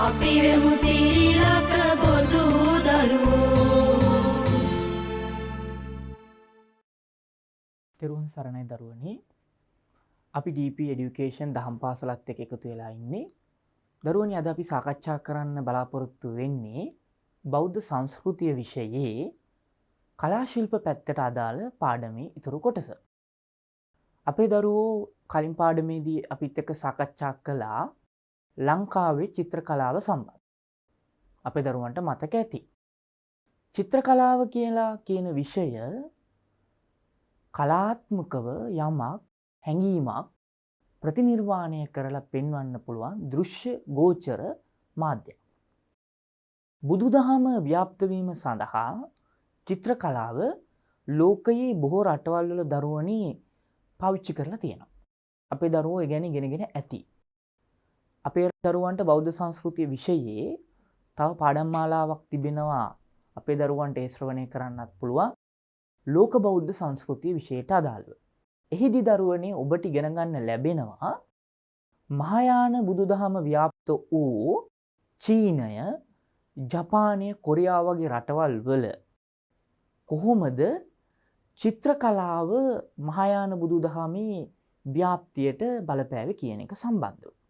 අපි වෙමු සීලක බොදු දරුවෝ. තෙරුවන් සරණයි දරුවනි. අපි DP Education දහම් පාසලත් එක්ක එකතු වෙලා ඉන්නේ. දරුවනි අද අපි සාකච්ඡා කරන්න බලාපොරොත්තු වෙන්නේ බෞද්ධ සංස්කෘතිය විෂයේ කලා ශිල්ප පැත්තට අදාළ පාඩමේ ඉතුරු කොටස. අපේ දරුවෝ කලින් පාඩමේදී අපිත් එක්ක සාකච්ඡා කළා ලංකාවේ චිත්‍ර කලාව සම්බන්ධ. අපේ දරුවන්ට මතක ඇති. චිත්‍ර කලාව කියලා කියන විෂය කලාත්මකව යමක් හැඟීමක් ප්‍රතිනිර්වාණය කරලා පෙන්වන්න පුළුවන් දෘශ්‍ය ගෝචර මාධ්‍යයක්. බුදුදහම ව්‍යාප්ත වීම සඳහා චිත්‍ර කලාව ලෝකයේ බොහෝ රටවල් වල දරුවනි පාවිච්චි කරලා තියෙනවා. අපේ දරුවෝ ඒ ගැන ඉගෙනගෙන ඇති. අපේ දරුවන්ට බෞද්ධ සංස්කෘතිය විෂයේ තව පාඩම් මාලාවක් තිබෙනවා. අපේ දරුවන්ට ඒ ශ්‍රවණය කරන්නත් පුළුවන්. ලෝක බෞද්ධ සංස්කෘතිය විෂයට අදාළව. එහිදී දරුවනේ ඔබට ඉගෙන ගන්න ලැබෙනවා මහායාන බුදුදහම ව්‍යාප්ත වූ චීනය, ජපානය, කොරියාව වගේ රටවල් වල කොහොමද චිත්‍ර කලාව මහායාන බුදුදහමේ ව්‍යාප්තියට බලපෑවේ කියන එක සම්බන්ධව.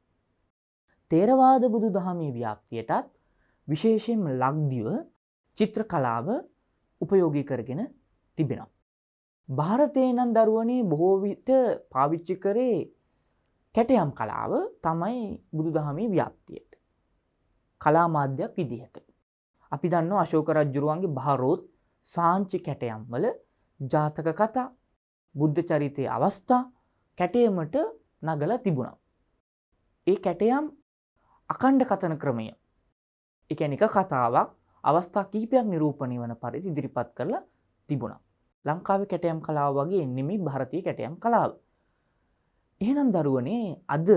තේරවාද බුදුදහමේ ව්‍යාප්තියටත් විශේෂයෙන්ම ලක්දිව චිත්‍ර කලාව උපයෝගී කරගෙන තිබෙනවා. ಭಾರತයේ නම් දරුවනේ බොහෝ විට පාවිච්චි කරේ කැටයම් කලාව තමයි බුදුදහමේ ව්‍යාප්තියට. කලා මාධ්‍යයක් විදිහට. අපි දන්නවා අශෝක රජුරුවන්ගේ බහරෝත් සාංචි කැටයම් වල ජාතක කතා, බුද්ධ චරිතයේ අවස්ථා කැටයමට නගලා තිබුණා. ඒ කැටයම් අඛණ්ඩ කතන ක්‍රමය. ඒ කියන්නේ එක කතාවක් අවස්ථා කිහිපයක් නිරූපණය වන පරිදි ඉදිරිපත් කරලා තිබුණා. ලංකාවේ කැටයම් කලාව වගේ නෙමෙයි ಭಾರತೀಯ කැටයම් කලාව. එහෙනම් දරුවනේ අද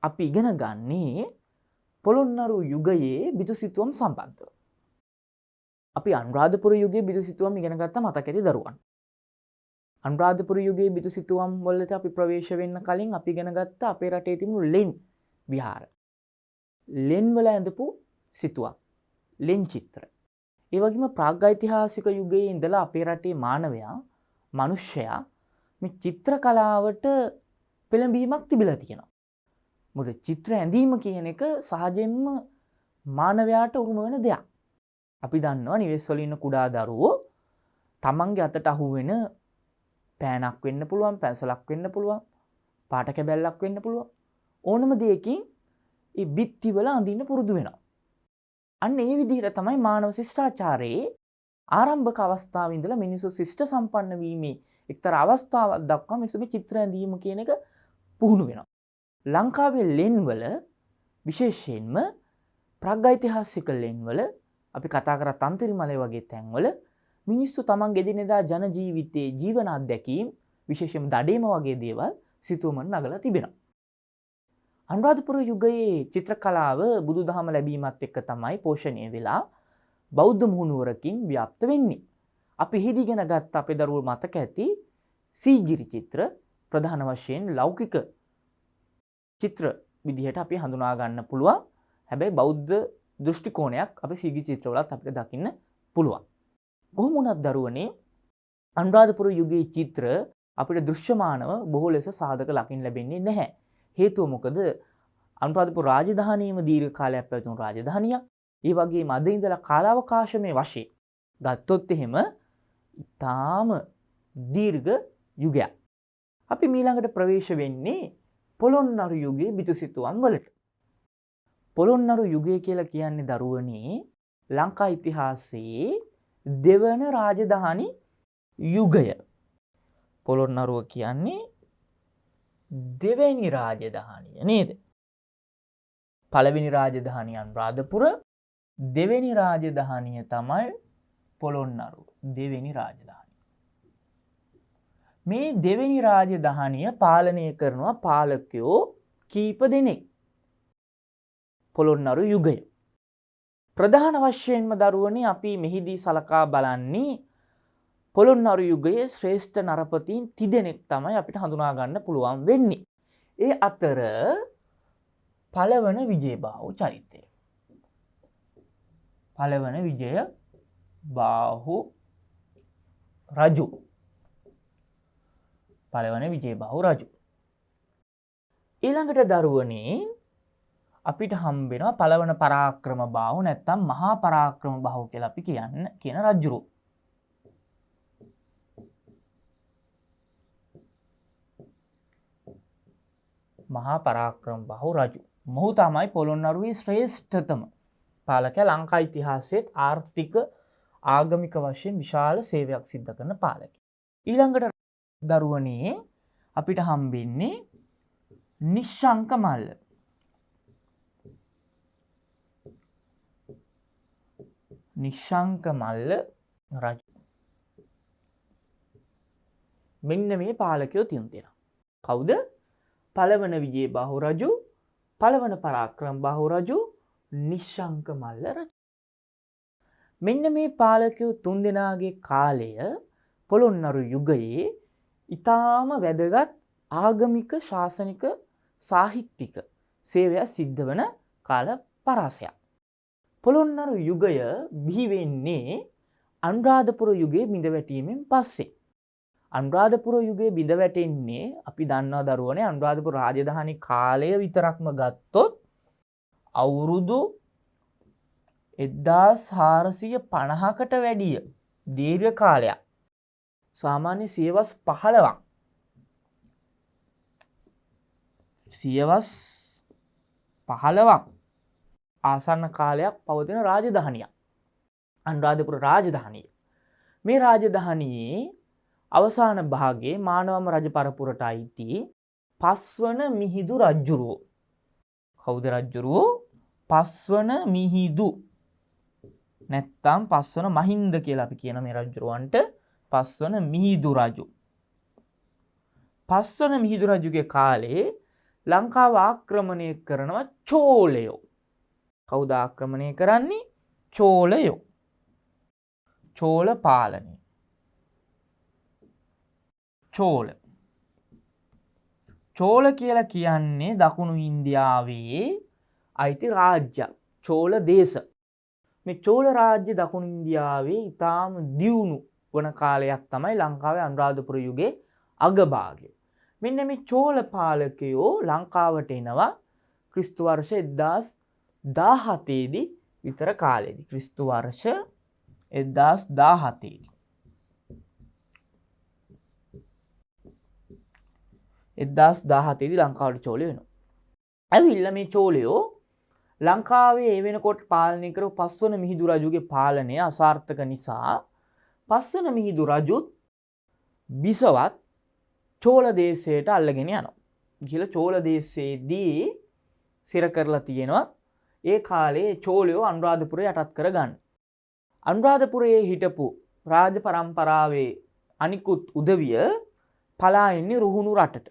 අපි ඉගෙන ගන්නේ පොළොන්නරු යුගයේ බිතුසිතුවම් සම්බන්ධව. අපි අනුරාධපුර යුගයේ බිතුසිතුවම් ඉගෙන ගත්ත මතක ඇති දරුවන්. අනුරාධපුර යුගයේ බිතුසිතුවම් වලට අපි ප්‍රවේශ වෙන්න කලින් අපි ඉගෙන ගත්ත අපේ රටේ තිබුණු ලෙන් විහාර. ලෙන් වල ඇඳපු සිතුවම්, ලෙන් චිත්‍ර. ඒ වගේම ප්‍රාග්ඓතිහාසික යුගයේ ඉඳලා අපේ රටේ මානවයා, මිනිස්සයා මේ චිත්‍ර කලාවට පෙළඹීමක් තිබිලා තියෙනවා. මොකද චිත්‍ර ඇඳීම කියන එක සහජයෙන්ම මානවයාට උරුම වෙන දෙයක්. අපි දන්නවා නිවෙස් වල ඉන්න කුඩා දරුවෝ තමන්ගේ අතට අහු වෙන පෑනක් වෙන්න පුළුවන්, පැන්සලක් වෙන්න පුළුවන්, පාට කැබැල්ලක් වෙන්න පුළුවන්. ඕනම දෙයකින් ඒ බිත්ති වල අඳින්න පුරුදු වෙනවා. අන්න ඒ විදිහට තමයි මානව ශිෂ්ටාචාරයේ ආරම්භක අවස්ථාවේ ඉඳලා මිනිස්සු ශිෂ්ට සම්පන්න වීමේ එක්තරා අවස්ථාවක් දක්වා මිනිස්සු මේ චිත්‍ර ඇඳීම කියන එක පුහුණු වෙනවා. ලංකාවේ ලෙන් වල විශේෂයෙන්ම ප්‍රාග්ඓතිහාසික ලෙන් වල අපි කතා කරා තන්තිරිමලේ වගේ තැන්වල මිනිස්සු තමන්ගේ එදිනෙදා ජන ජීවිතයේ ජීවන අත්දැකීම් විශේෂයෙන්ම දඩේම වගේ දේවල් සිතුවමන් නගලා තිබෙනවා. අනුරාධපුර යුගයේ චිත්‍ර කලාව බුදුදහම ලැබීමත් එක්ක තමයි පෝෂණය වෙලා බෞද්ධ මුහුණුවරකින් ව්‍යාප්ත වෙන්නේ. අපි හිදී ඉගෙන ගත්ත අපේ දරුවෝ මතක ඇති සීගිරි චිත්‍ර ප්‍රධාන වශයෙන් ලෞකික චිත්‍ර විදිහට අපි හඳුනා ගන්න පුළුවන්. හැබැයි බෞද්ධ දෘෂ්ටි කෝණයක් අපි සීගිරි චිත්‍රවලත් අපිට දකින්න පුළුවන්. කොහොම වුණත් දරුවනේ අනුරාධපුර යුගයේ චිත්‍ර අපිට දෘශ්‍යමානව බොහෝ ලෙස සාධක ලකින් ලැබෙන්නේ නැහැ. හේතුව මොකද අනුරාධපුර රාජධානියම දීර්ඝ කාලයක් පැවතුණු රාජධානියක්. ඒ වගේම අද ඉඳලා කාලාවකාශමේ වශයෙන් ගත්තොත් එහෙම ඉතාම දීර්ඝ යුගයක්. අපි ඊළඟට ප්‍රවේශ වෙන්නේ පොළොන්නරු යුගයේ බිතුසිතුවම් වලට. පොළොන්නරු යුගය කියලා කියන්නේ දරුවනේ ලංකා ඉතිහාසයේ දෙවන රාජධානි යුගය. පොළොන්නරුව කියන්නේ දෙවැනි රාජධානිය නේද? පළවෙනි රාජධානිය අනුරාධපුර, දෙවෙනි රාජධානිය තමයි පොළොන්නරුව. දෙවෙනි රාජධානිය. මේ දෙවෙනි රාජධානිය පාලනය කරනවා පාලකයෝ කීප දෙනෙක්. පොළොන්නරු යුගය. ප්‍රධාන වශයෙන්ම දරුවනේ අපි මෙහිදී සලකා බලන්නේ පොළොන්නරු යුගයේ ශ්‍රේෂ්ඨ නරපතීන් තිදෙනෙක් තමයි අපිට හඳුනා ගන්න පුළුවන් වෙන්නේ. ඒ අතර පළවන විජේබාහු චරිතය. පළවන විජය බාහු රජු. පළවන විජය බාහු රජු. ඊළඟට දරුවනේ අපිට හම්බෙනවා පළවන පරාක්‍රම බාහු නැත්තම් මහා පරාක්‍රම බාහු කියලා අපි කියන රජුරු. මහා පරාක්‍රම බාහු රජු. මොහු තමයි පොළොන්නරුවේ ශ්‍රේෂ්ඨතම පාලකයා. ලංකා ඉතිහාසයේත් ආර්ථික ආගමික වශයෙන් විශාල සේවයක් සිද්ධ කරන පාලකයා. ඊළඟට දරුවනේ අපිට හම්බෙන්නේ නිශ්ශංක මල්ල. නිශ්ශංක මල්ල රජු. මෙන්න මේ පාලකයෝ තුන් දෙනා. කවුද? පළවන විජය බාහු රජු, පළවන පරාක්‍රම බාහු රජු, නිශ්ශංක මල්ල රජු. මෙන්න මේ පාලකයෝ තුන් දෙනාගේ කාලය පොළොන්නරු යුගයේ ඊටාම වැදගත් ආගමික ශාසනික සාහිත්‍යික සේවය සිද්ධ වන කාල පරාසයක්. පොළොන්නරු යුගය බිහි වෙන්නේ අනුරාධපුර යුගයේ බිඳ වැටීමෙන් පස්සේ. අනුරාධපුර යුගයේ බිඳ වැටෙන්නේ අපි දන්නවා දරුවනේ අනුරාධපුර රාජධානි කාලය විතරක්ම ගත්තොත් අවුරුදු 1450කට වැඩිය දීර්ඝ කාලයක්. සාමාන්‍ය සියවස් 15ක්. සියවස් 15ක් ආසන්න කාලයක් පවතින රාජධානියක්. අනුරාධපුර රාජධානිය. මේ රාජධානියේ අවසාන භාගයේ මානවම රජ පරපුරට අයිති පස්වන මිහිඳු රජුරුවෝ. කවුද රජුරුවෝ? පස්වන මිහිඳු. නැත්තම් පස්වන මහින්ද කියලා අපි කියන මේ රජුරුවන්ට පස්වන මිහිඳු රජු. පස්වන මිහිඳු රජුගේ කාලේ ලංකාව ආක්‍රමණය කරනවා චෝලයෝ. කවුද ආක්‍රමණය කරන්නේ? චෝලයෝ. චෝල පාලනය. චෝල. චෝල කියලා කියන්නේ දකුණු ඉන්දියාවේ අයිති රාජ්‍යයක්. චෝල දේශ. මේ චෝල රාජ්‍ය දකුණු ඉන්දියාවේ ඉතාම දියුණු වන කාලයක් තමයි ලංකාවේ අනුරාධපුර යුගයේ අගභාගය. මෙන්න මේ චෝල පාලකයෝ ලංකාවට එනවා ක්‍රිස්තු වර්ෂ 1017 දී විතර කාලෙදී. ක්‍රිස්තු වර්ෂ 1017 දී. 1017 දී ලංකාවට චෝලයෝ එනවා. ඇවිල්ලා මේ චෝලයෝ ලංකාවේ ඒ වෙනකොට පාලනය කරපු පස්වන මිහිඳු රජුගේ පාලනය අසාර්ථක නිසා පස්වන මිහිඳු රජුත් බිසවත් චෝල දේශයට අල්ලගෙන යනවා. කියලා චෝල දේශයේදී සිර කරලා තියෙනවා. ඒ කාලේ චෝලයෝ අනුරාධපුරය යටත් කරගන්න. අනුරාධපුරයේ හිටපු රාජ පරම්පරාවේ අනිකුත් උදවිය පලා එන්නේ රුහුණු රටට.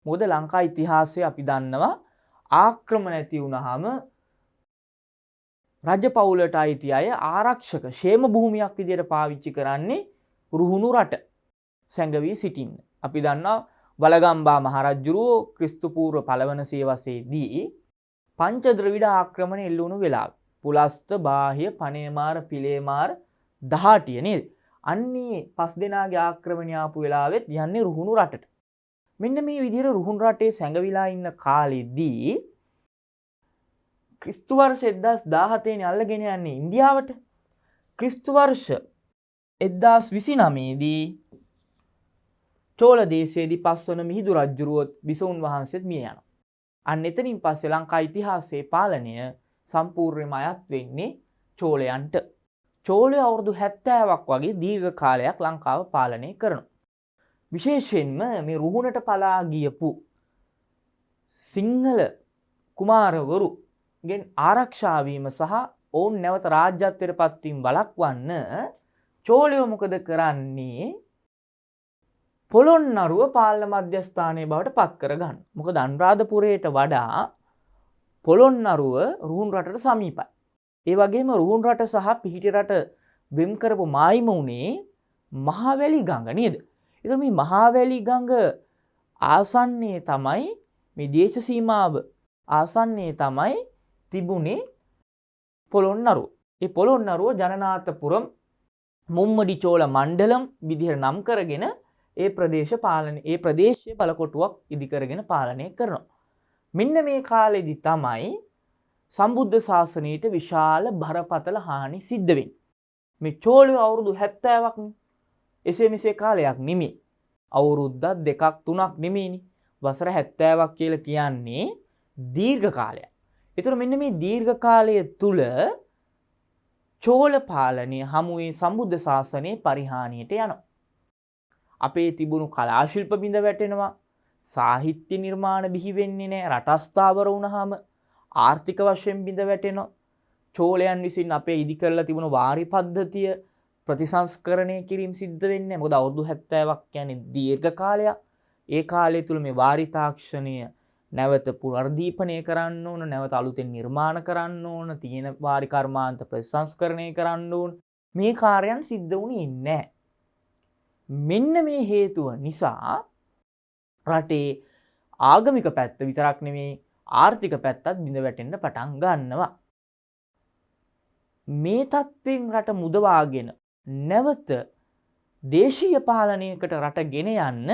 මොකද ලංකා ඉතිහාසයේ අපි දන්නවා ආක්‍රමණ ඇති වුණාම රජ පවුලට අයිති අය ආරක්ෂක ෂේම භූමියක් විදියට පාවිච්චි කරන්නේ රුහුණු රට සැඟවී සිටින්න. අපි දන්නවා වලගම්බා මහරජුරුවෝ ක්‍රිස්තු පූර්ව පළවන සියවසේදී පංච ද්‍රවිඩ ආක්‍රමණ එල්ල වුණු වෙලාව. පුලස්ත, බාහ්‍ය, පනේමාර, පිලේමාර, දහාටිය නේද? අන්නේ පස් දෙනාගේ ආක්‍රමණය ආපු වෙලාවෙත් යන්නේ රුහුණු රටට. මෙන්න මේ විදිහට රුහුණු රටේ සැඟවිලා ඉන්න කාලෙදී ක්‍රිස්තු වර්ෂ 1017 නේ අල්ලගෙන යන්නේ ඉන්දියාවට. ක්‍රිස්තු වර්ෂ 1029 දී චෝල දේශයේදී පස්වන මිහිඳු රජුරුවත් බිසෝන් වහන්සේත් මිය යනවා. අන්න එතනින් පස්සේ ලංකා ඉතිහාසයේ පාලනය සම්පූර්ණයෙන්ම අයත් වෙන්නේ චෝලයන්ට. චෝලයෝ අවුරුදු 70ක් වගේ දීර්ඝ කාලයක් ලංකාව පාලනය කරනවා. විශේෂයෙන්ම මේ රුහුණට පලා ගියපු සිංහල කුමාරවරුගෙන් ආරක්ෂා වීම සහ ඔවුන් නැවත රාජ්‍යත්වයට පත්වීම වළක්වන්න චෝලයෝ මොකද කරන්නේ? පොළොන්නරුව පාලන මධ්‍යස්ථානයේ බවට පත් කරගන්න. මොකද අනුරාධපුරයට වඩා පොළොන්නරුව රුහුණු රටට සමීපයි. ඒ වගේම රුහුණු රට සහ පිහිටි රට වෙන් කරපු මායිම උනේ මහවැලි ගඟ නේද? ඒතර මේ මහවැලි ගඟ ආසන්නයේ තමයි මේ දේශ සීමාව ආසන්නයේ තමයි තිබුණේ පොළොන්නරුව. ඒ පොළොන්නරුව ජනනාථපුරම් මුම්මඩි චෝල මණ්ඩලම් විදිහට නම් කරගෙන ඒ ප්‍රදේශයේ බලකොටුවක් ඉදි කරගෙන පාලනය කරනවා. මෙන්න මේ කාලෙදි තමයි සම්බුද්ධ ශාසනයට විශාල බරපතල හානි සිද්ධ වෙන්නේ. මේ චෝලයෝ අවුරුදු 70ක් නේ. එසේ මෙසේ කාලයක් නෙමෙයි. අවුරුද්දක් දෙකක් තුනක් නෙමෙයිනේ. වසර 70ක් කියලා කියන්නේ දීර්ඝ කාලයක්. ඒතර මෙන්න මේ දීර්ඝ කාලය තුල චෝල පාලනය හමුවේ සම්බුද්ධ ශාසනයේ පරිහානියට යනවා. අපේ තිබුණු කලා ශිල්ප බිඳ වැටෙනවා. සාහිත්‍ය නිර්මාණ බිහි වෙන්නේ නැහැ. රට අස්ථාවර වුණාම ආර්ථික වශයෙන් බිඳ වැටෙනවා. චෝලයන් විසින් අපේ ඉදි කරලා තිබුණු වාරි පද්ධතිය ප්‍රතිසංස්කරණය කිරීම සිද්ධ වෙන්නේ. මොකද අවුරුදු 70ක් කියන්නේ දීර්ඝ කාලයක්. ඒ කාලය තුල මේ වාරි තාක්ෂණය නැවත පුනර්දීපනය කරන්න ඕන, නැවත අලුතෙන් නිර්මාණ කරන්න ඕන, තියෙන වාරි කර්මාන්ත ප්‍රතිසංස්කරණය කරන්න ඕන. මේ කාර්යයන් සිද්ධ වුණේ නැහැ. මෙන්න මේ හේතුව නිසා රටේ ආගමික පැත්ත විතරක් නෙමෙයි ආර්ථික පැත්තත් බිඳ වැටෙන්න පටන් ගන්නවා. මේ තත්ත්වෙන් රට මුදවාගෙන නැවත දේශීය පාලනයකට රට ගෙන යන්න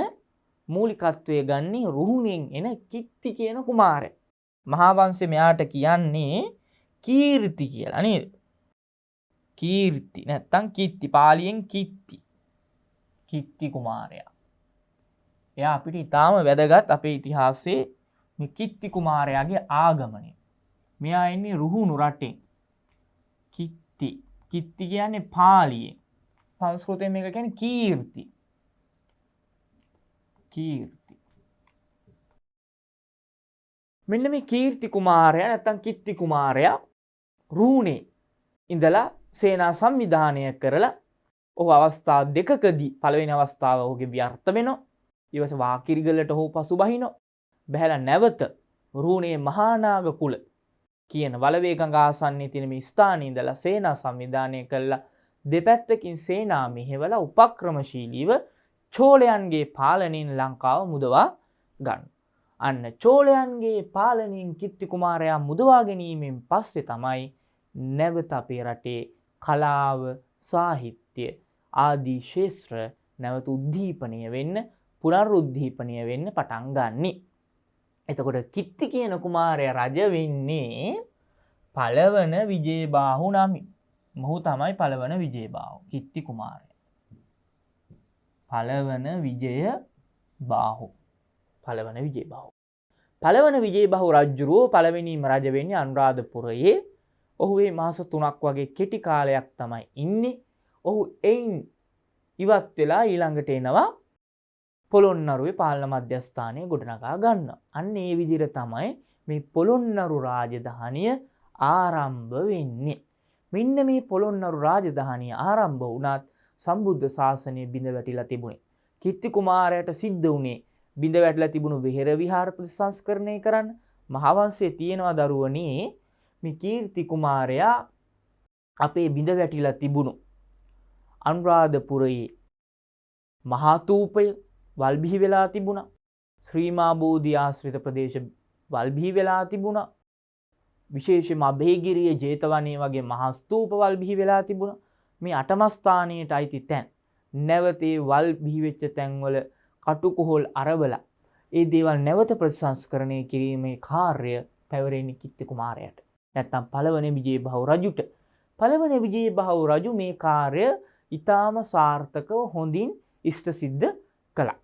මූලිකත්වය ගන්නේ රුහුණෙන් එන කිත්ති කියන කුමාරයා. මහාවංශේ මෙයාට කියන්නේ කීර්ති කියලා නේද? කීර්ති නැත්තම් කිත්ති, පාලියෙන් කිත්ති. කිත්ති කුමාරයා. එයා අපිට ඊටාම වැදගත් අපේ ඉතිහාසයේ මේ කිත්ති කුමාරයාගේ ආගමනය. මෙයා ඉන්නේ රුහුණු රටේ. කිත්ති. කිත්ති කියන්නේ පාලියෙන්. සංස්කෘතයෙන් මේක කියන්නේ කීර්ති. කීර්ති. මෙන්න මේ කීර්ති කුමාරයා නැත්තම් කිත්ති කුමාරයා රුහුණේ ඉඳලා සේනා සංවිධානය කරලා ඔහු අවස්ථා දෙකකදී පළවෙනි අවස්ථාව ඔහුගේ ව්‍යර්ථ වෙනවා. ඊවස වාකිරිගලට ඔහු පසු බහිනවා. බහැලා නැවත රුහුණේ මහානාග කුල කියන වලවේගඟ ආසන්නයේ තියෙන මේ ස්ථානයේ ඉඳලා සේනා සංවිධානය කළා. දෙපැත්තකින් සේනා මෙහෙवला උපක්‍රමශීලීව චෝලයන්ගේ පාලනයෙන් ලංකාව මුදවා ගන්න. අන්න චෝලයන්ගේ පාලනයෙන් කිත්ති කුමාරයා මුදවා ගැනීමෙන් පස්සේ තමයි නැවත අපේ රටේ කලාව, සාහිත්‍ය ආදී ශාස්ත්‍ර නැවත උද්දීපනය වෙන්න, පුනරුද්දීපනය වෙන්න පටන් ගන්නෙ. එතකොට කිත්ති කියන කුමාරයා රජ වෙන්නේ පළවන විජේබාහු නමින්. මොහු තමයි පළවන විජේබාහු. කිත්ති කුමාරයා. පළවන විජේබාහු. පළවන විජේබාහු රජුරෝ පළවෙනිම රජ වෙන්නේ අනුරාධපුරයේ. ඔහු මේ මාස 3ක් වගේ කෙටි කාලයක් තමයි ඉන්නේ. ඔහු එයින් ඉවත් වෙලා ඊළඟට එනවා පොළොන්නරුවේ පාලන මධ්‍යස්ථානය ගොඩනගා ගන්න. අන්න ඒ විදිහට තමයි මේ පොළොන්නරු රාජධානිය ආරම්භ වෙන්නේ. මෙන්න මේ පොළොන්නරු රාජධානිය ආරම්භ වුණත් සම්බුද්ධ ශාසනය බිඳ වැටිලා තිබුණේ. කිත්ති කුමාරයාට සිද්ධ වුණේ බිඳ වැටලා තිබුණු විහෙර විහාර ප්‍රතිසංස්කරණය කරන්න. මහාවංශයේ තියෙනවා දරුවනේ මේ කීර්ති කුමාරයා අපේ බිඳ වැටිලා තිබුණු අනුරාධපුරයේ මහා තූපය වල් බිහි වෙලා තිබුණා. ශ්‍රී මා බෝධි ආශ්‍රිත ප්‍රදේශ වල් බිහි වෙලා තිබුණා. විශේෂයෙන්ම අභේගිරිය ජේතවනයේ වගේ මහා ස්තූප වල් බිහි වෙලා තිබුණා. මේ අටම ස්ථානයට අයිති තැන් නැවතේ වල් බිහි වෙච්ච තැන්වල කටුකොහල් අරවලා ඒ දේවල් නැවත ප්‍රතිසංස්කරණය කිරීමේ කාර්ය පැවරෙන්නේ කිත්ති කුමාරයාට. නැත්තම් පළවන විජේබාහු රජුට. පළවන විජේබාහු රජු මේ කාර්ය ඊටාම සාර්ථකව හොඳින් ඉෂ්ට සිද්ධ කළා.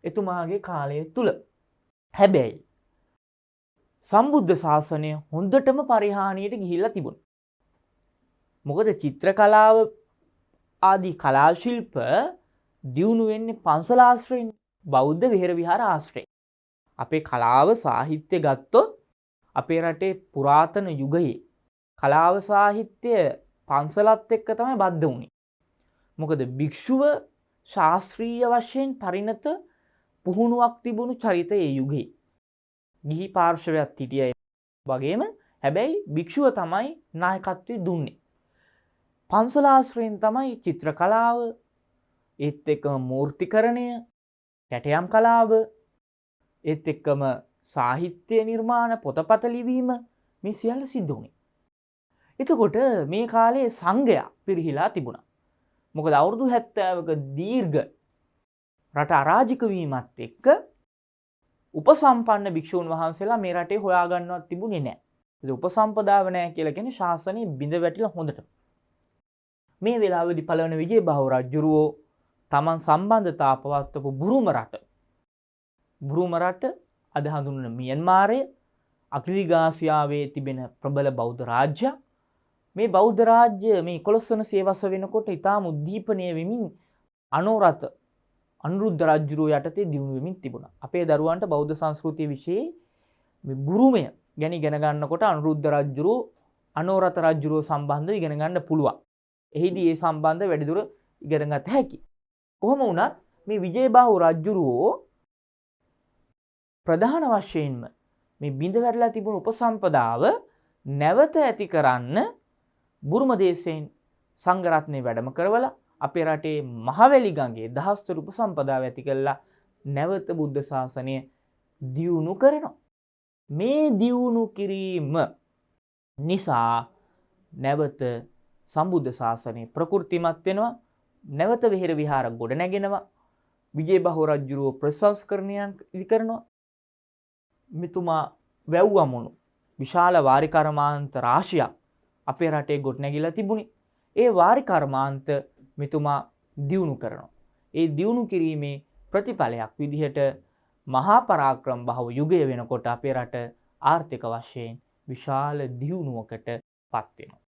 එතුමාගේ කාලය තුල. හැබැයි සම්බුද්ධ ශාසනය හොඳටම පරිහානියට ගිහිල්ලා තිබුණා. මොකද චිත්‍ර කලාව ආදී කලා ශිල්ප දියුණු වෙන්නේ පන්සල ආශ්‍රයෙන්, බෞද්ධ විහෙර විහාර ආශ්‍රයෙන්. අපේ කලාව සාහිත්‍ය ගත්තොත් අපේ රටේ පුරාතන යුගයේ කලාව සාහිත්‍ය පන්සලත් එක්ක තමයි බද්ධ වුණේ. මොකද භික්ෂුව ශාස්ත්‍රීය වශයෙන් පරිණත පුහුණුවක් තිබුණු චරිතයේ යුගයේ ගිහි පාර්ශවයක් හිටිය වගේම හැබැයි භික්ෂුව තමයි නායකත්වය දුන්නේ. පන්සල ආශ්‍රයෙන් තමයි චිත්‍ර කලාව, ඒත් එක්කම මූර්තිකරණය, කැටයම් කලාව, ඒත් එක්කම සාහිත්‍ය නිර්මාණ, පොතපත ලිවීම මේ සියල්ල සිද්ධ වුණේ. එතකොට මේ කාලේ සංඝයා පිරිහිලා තිබුණා. මොකද අවුරුදු 70ක දීර්ඝ රට අරාජික වීමත් එක්ක උපසම්පන්න භික්ෂූන් වහන්සේලා මේ රටේ හොයාගන්නවත් තිබුණේ නැහැ. ඒ උපසම්පදාව නැහැ කියලා කියන්නේ ශාසනය බිඳ වැටිලා හොඳට. මේ වෙලාවේදී පළවන විජේබාහු රජුරෝ තමන් සම්බන්ධතා පවත්වපු බුරුම රට අද හඳුන්වන මියන්මාරය අකිලිගාසියාවේ තිබෙන ප්‍රබල බෞද්ධ රාජ්‍යයක්. මේ බෞද්ධ රාජ්‍ය මේ 11 වන සියවස වෙනකොට ඉතාම උද්දීපනය වෙමින් අනුරුද්ධ රජුරෝ යටතේ දියුණු වෙමින් තිබුණා. අපේ දරුවන්ට බෞද්ධ සංස්කෘතිය විශේෂ මේ බුරුමය ගැන ඉගෙන ගන්නකොට අනුරුද්ධ රජුරෝ අනෝරත රජුරෝ සම්බන්ධව ඉගෙන ගන්න පුළුවන්. එහිදී ඒ සම්බන්ධ වැඩිදුර ඉගෙන ගත හැකියි. කොහොම වුණත් මේ විජේබාහු රජුරෝ ප්‍රධාන වශයෙන්ම මේ බිඳ වැටලා තිබුණු උපසම්පදාව නැවත ඇති කරන්න බුරුම දේශයෙන් සංඝ රත්නය වැඩම කරවලා අපේ රටේ මහවැලි ගඟේ දහස්තර උපසම්පදාව ඇති කළා නැවත බුද්ධ ශාසනය දියුණු කරනවා. මේ දියුණු කිරීම නිසා නැවත සම්බුද්ධ ශාසනය ප්‍රකෘතිමත් වෙනවා. නැවත විහෙර විහාර ගොඩ නැගෙනවා. විජේබාහු රජුරෝ ප්‍රසංස්කරණයන් ඉදි කරනවා. මෙතුමා වැව්වමුණු විශාල වාරි කර්මාන්ත රාශියක් අපේ රටේ ගොඩ නැගිලා තිබුණේ. ඒ වාරි කර්මාන්ත මෙතුමා දියුණු කරනවා. ඒ දියුණු කිරීමේ ප්‍රතිඵලයක් විදිහට මහා පරාක්‍රම බහුව යුගය වෙනකොට අපේ රට ආර්ථික වශයෙන් විශාල දියුණුවකට පත් වෙනවා.